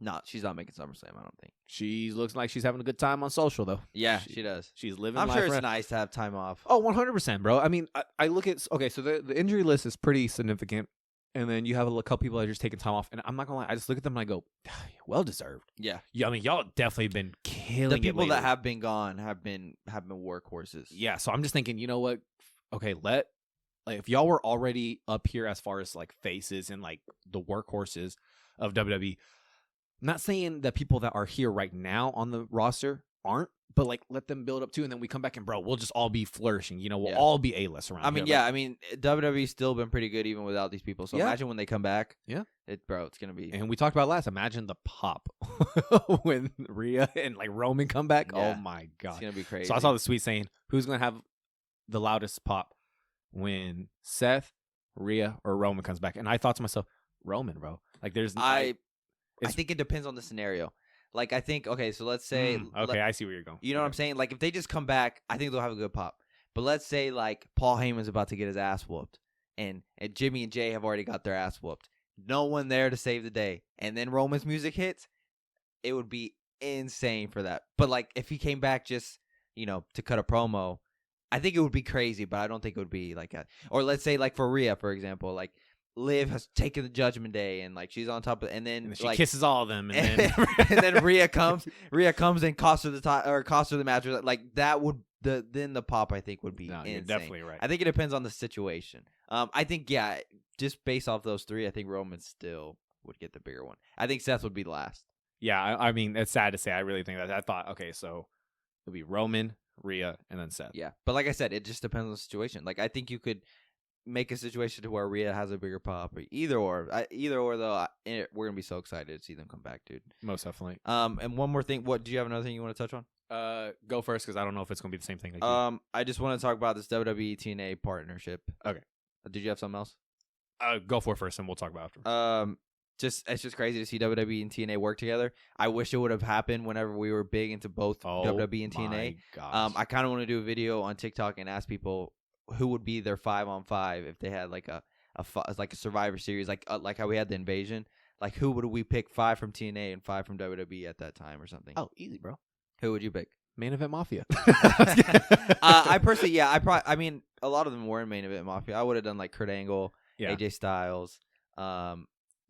no, she's not making SummerSlam, I don't think. She looks like she's having a good time on social, though. Yeah, she does. She's living I'm life sure it's around. nice to have time off. Oh, 100%, bro. I mean, I look at, okay, so the injury list is pretty significant, and then you have a couple people that are just taking time off, and I'm not going to lie, I just look at them and I go, well-deserved. Yeah. I mean, y'all definitely been killing The people it that lately. have been gone have been workhorses. Yeah, so I'm just thinking, you know what? Okay, if y'all were already up here as far as like faces and like the workhorses of WWE, I'm not saying that people that are here right now on the roster aren't, but like let them build up too, and then we come back and bro, we'll just all be flourishing. You know, we'll all be A-list around. I mean, here. yeah, I mean, WWE's still been pretty good even without these people. So Yeah. imagine when they come back. Yeah. It's gonna be. And we talked about last. Imagine the pop when Rhea and like Roman come back. Yeah. Oh my It's god! gonna be crazy. So I saw the tweet saying, "Who's gonna have the loudest pop when Seth, Rhea, or Roman comes back?" And I thought to myself, Roman, bro. Like, there's I think it depends on the scenario. Like, I think, okay, so let's say... okay, I see where you're going. You know what I'm saying? Like, if they just come back, I think they'll have a good pop. But let's say, like, Paul Heyman's about to get his ass whooped, and Jimmy and Jay have already got their ass whooped. No one there to save the day. And then Roman's music hits, it would be insane for that. But, like, if he came back just, to cut a promo, I think it would be crazy, but I don't think it would be like a... Or let's say, like, for Rhea, for example, like, Liv has taken the Judgment Day, and like she's on top of, and then she kisses all of them, and then and then Rhea comes and costs her the match. Like that would then the pop I think would be insane. You're definitely right. I think it depends on the situation. I think just based off those three, I think Roman still would get the bigger one. I think Seth would be last. Yeah, I mean it's sad to say. I really think that. I thought, okay, so it'll be Roman, Rhea, and then Seth. Yeah, but like I said, it just depends on the situation. Like I think you could make a situation to where Rhea has a bigger pop, or either or though. We're gonna be so excited to see them come back, dude. Most definitely. And one more thing. What do you have another thing you want to touch on? Go first because I don't know if it's gonna be the same thing. Like I just want to talk about this WWE TNA partnership. Okay. Did you have something else? Go for it first, and we'll talk about it after. It's just crazy to see WWE and TNA work together. I wish it would have happened whenever we were big into both WWE and TNA. Gosh. I kind of want to do a video on TikTok and ask people who would be their 5-on-5 if they had like a Survivor Series, like how we had the Invasion. Like who would we pick 5 from TNA and 5 from WWE at that time or something? Oh, easy, bro. Who would you pick? Main Event Mafia. I personally, I mean, a lot of them were in Main Event Mafia. I would have done like Kurt Angle, AJ Styles.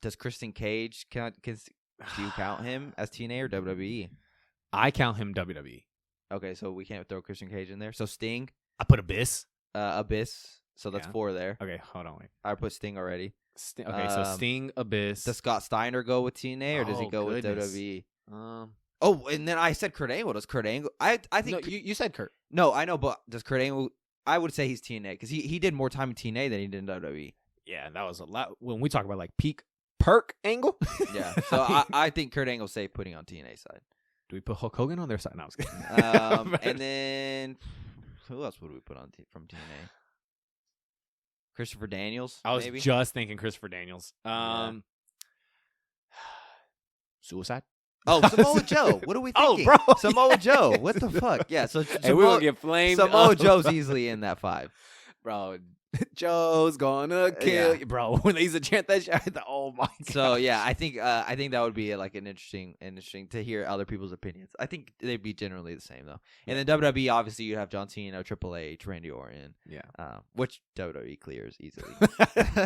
Does Christian Cage do you count him as TNA or WWE? I count him WWE. Okay, so we can't throw Christian Cage in there. So Sting, I put Abyss. Abyss. So that's 4 there. Okay, hold on, wait. I put Sting already. So Sting, Abyss. Does Scott Steiner go with TNA or does he go with WWE? Oh, and then I said Kurt Angle. Does Kurt Angle? I think no, you said Kurt. No, I know, but does Kurt Angle? I would say he's TNA because he did more time in TNA than he did in WWE. Yeah, that was a lot. When we talk about like peak perk Angle. Yeah, so I think Kurt Angle's safe putting on TNA side. Do we put Hulk Hogan on their side? No, I was kidding. And then who else would we put on from TNA? Christopher Daniels. I was maybe? just thinking Christopher Daniels. Suicide. Oh, Samoa Joe. What are we thinking? Oh, bro. Samoa Joe. What the fuck? Yeah, so Hey, we gonna get flamed. Samoa Joe's easily in that 5. Bro. Joe's gonna kill you, bro. When they used to chant that shit, I thought, oh my god. So yeah, I think that would be like an interesting to hear other people's opinions. I think they'd be generally the same though. And then WWE, obviously, you'd have John Cena, Triple H, Randy Orton. Yeah. Which WWE clears easily.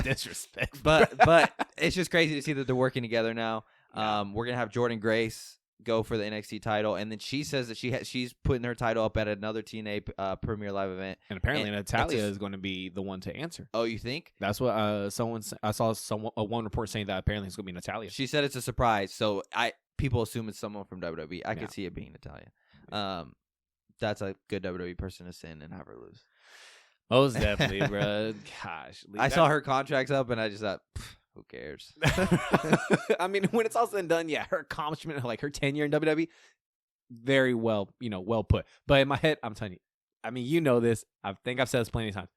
Disrespect. But it's just crazy to see that they're working together now. Yeah. We're gonna have Jordan Grace go for the NXT title, and then she says that she's putting her title up at another TNA Premier Live event. And apparently Natalia is going to be the one to answer. Oh, you think? That's what I saw one report saying that apparently it's going to be Natalia. She said it's a surprise, so people assume it's someone from WWE. I could see it being Natalia. That's a good WWE person to send and have her lose. Most definitely, bro. Gosh, I saw her contracts up, and I just thought, who cares? I mean, when it's all said and done, yeah, her accomplishment, like her tenure in WWE, very well, well put. But in my head, I'm telling you, I mean, you know this. I think I've said this plenty of times.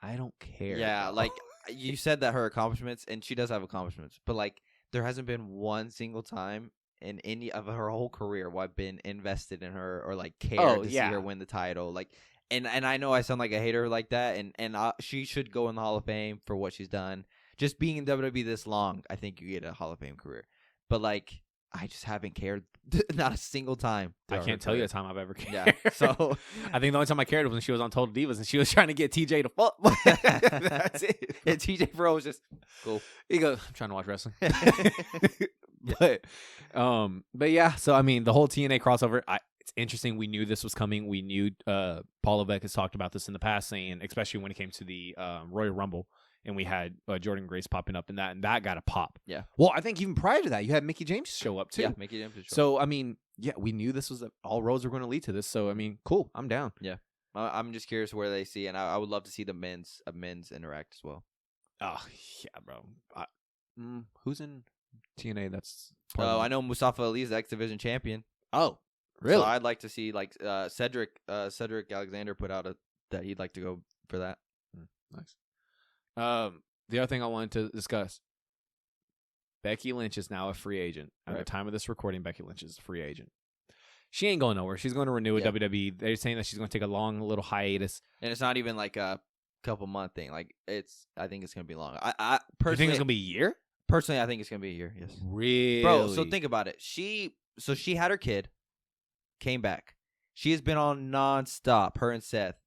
I don't care. Yeah, bro. like you said that her accomplishments, and she does have accomplishments, but like there hasn't been one single time in any of her whole career where I've been invested in her or like cared to see her win the title. Like, and I know I sound like a hater like that, and she should go in the Hall of Fame for what she's done. Just being in WWE this long, I think you get a Hall of Fame career. But like, I just haven't cared not a single time. I can't tell you a time I've ever cared. Yeah, so I think the only time I cared was when she was on Total Divas and she was trying to get TJ to fuck. That's it. And TJ Bro was just cool. He goes, I'm trying to watch wrestling. But yeah, so I mean, the whole TNA crossover, it's interesting. We knew this was coming. We knew Paul Levesque has talked about this in the past, saying, especially when it came to the Royal Rumble, and we had Jordan Grace popping up in that, and that got a pop. Yeah. Well, I think even prior to that, you had Mickie James show up too. Yeah, Mickie James. So I mean, yeah, we knew this was all roads were going to lead to this. So I mean, cool. I'm down. Yeah. I'm just curious where they see, and I would love to see the men's interact as well. Oh yeah, bro. Who's in TNA? That's I know Mustafa Ali's the X Division champion. Oh, really? So I'd like to see like Cedric Alexander put out that he'd like to go for that. Nice. The other thing I wanted to discuss: Becky Lynch is now a free agent. At the time of this recording, Becky Lynch is a free agent. She ain't going nowhere. She's going to renew with WWE. They're saying that she's going to take a long little hiatus, and it's not even like a couple month thing. Like I think it's going to be long. I you personally think it's going to be a year? Personally, I think it's going to be a year. Yes. Really, bro. So think about it. She had her kid, came back. She has been on nonstop. Her and Seth.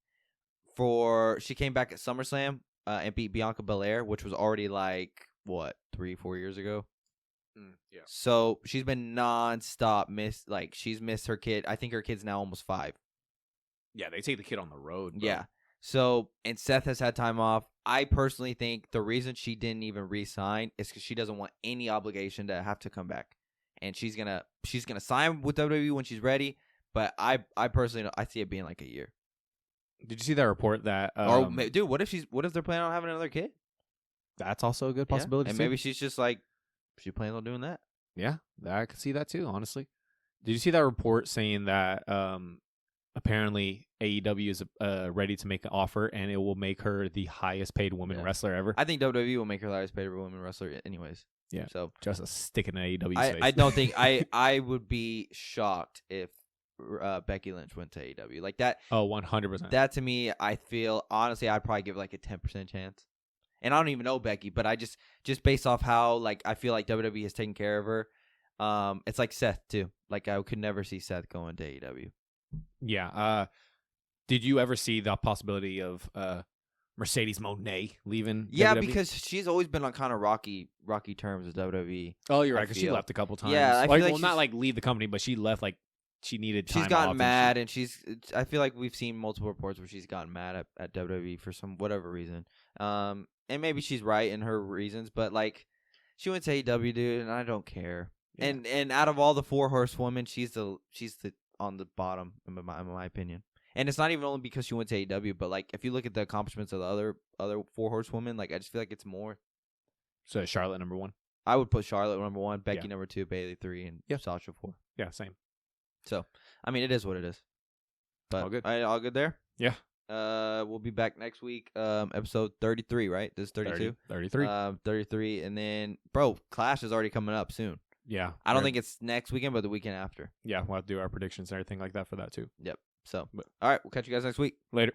She came back at SummerSlam and beat Bianca Belair, which was already like what 3-4 years ago. Yeah. So she's been nonstop. She's missed her kid. I think her kid's now almost 5. Yeah, they take the kid on the road. Bro. Yeah. So, and Seth has had time off. I personally think the reason she didn't even re-sign is because she doesn't want any obligation to have to come back, and she's gonna sign with WWE when she's ready. But I personally I see it being like a year. Did you see that report that? Dude, what if they're planning on having another kid? That's also a good possibility. And too. maybe she's just like she plans on doing that. Yeah, I could see that too. Honestly, did you see that report saying that apparently AEW is ready to make an offer and it will make her the highest paid woman wrestler ever? I think WWE will make her the highest paid woman wrestler anyways. Yeah. So just a stick in AEW's face. I don't think I would be shocked if Becky Lynch went to AEW like that. Oh, 100%. That to me, I feel honestly, I'd probably give it like a 10% chance. And I don't even know Becky, but I just based off how like I feel like WWE has taken care of her. It's like Seth too. Like I could never see Seth going to AEW. Yeah. Did you ever see the possibility of Mercedes Moné leaving? Yeah, WWE? because she's always been on kind of rocky terms with WWE. Oh, you're right. Because she left a couple times. Yeah, I feel like not like leave the company, but she left like she needed time. She's gotten off mad, and I feel like we've seen multiple reports where she's gotten mad at WWE for some whatever reason. And maybe she's right in her reasons, but like she went to AEW, dude, and I don't care. Yeah. And out of all the 4 horsewomen, she's the on the bottom in my opinion. And it's not even only because she went to AEW, but like if you look at the accomplishments of the other 4 horsewomen, like I just feel like it's more. So Charlotte number 1. I would put Charlotte number 1, Becky number 2, Bayley 3, and Sasha 4. Yeah, same. So I mean, it is what it is. But all good. All good there. Yeah. We'll be back next week. Episode 33, right? This is 32. 33. 33, and then bro, Clash is already coming up soon. Yeah. I don't think it's next weekend, but the weekend after. Yeah, we'll have to do our predictions and everything like that for that too. Yep. So, all right, we'll catch you guys next week. Later.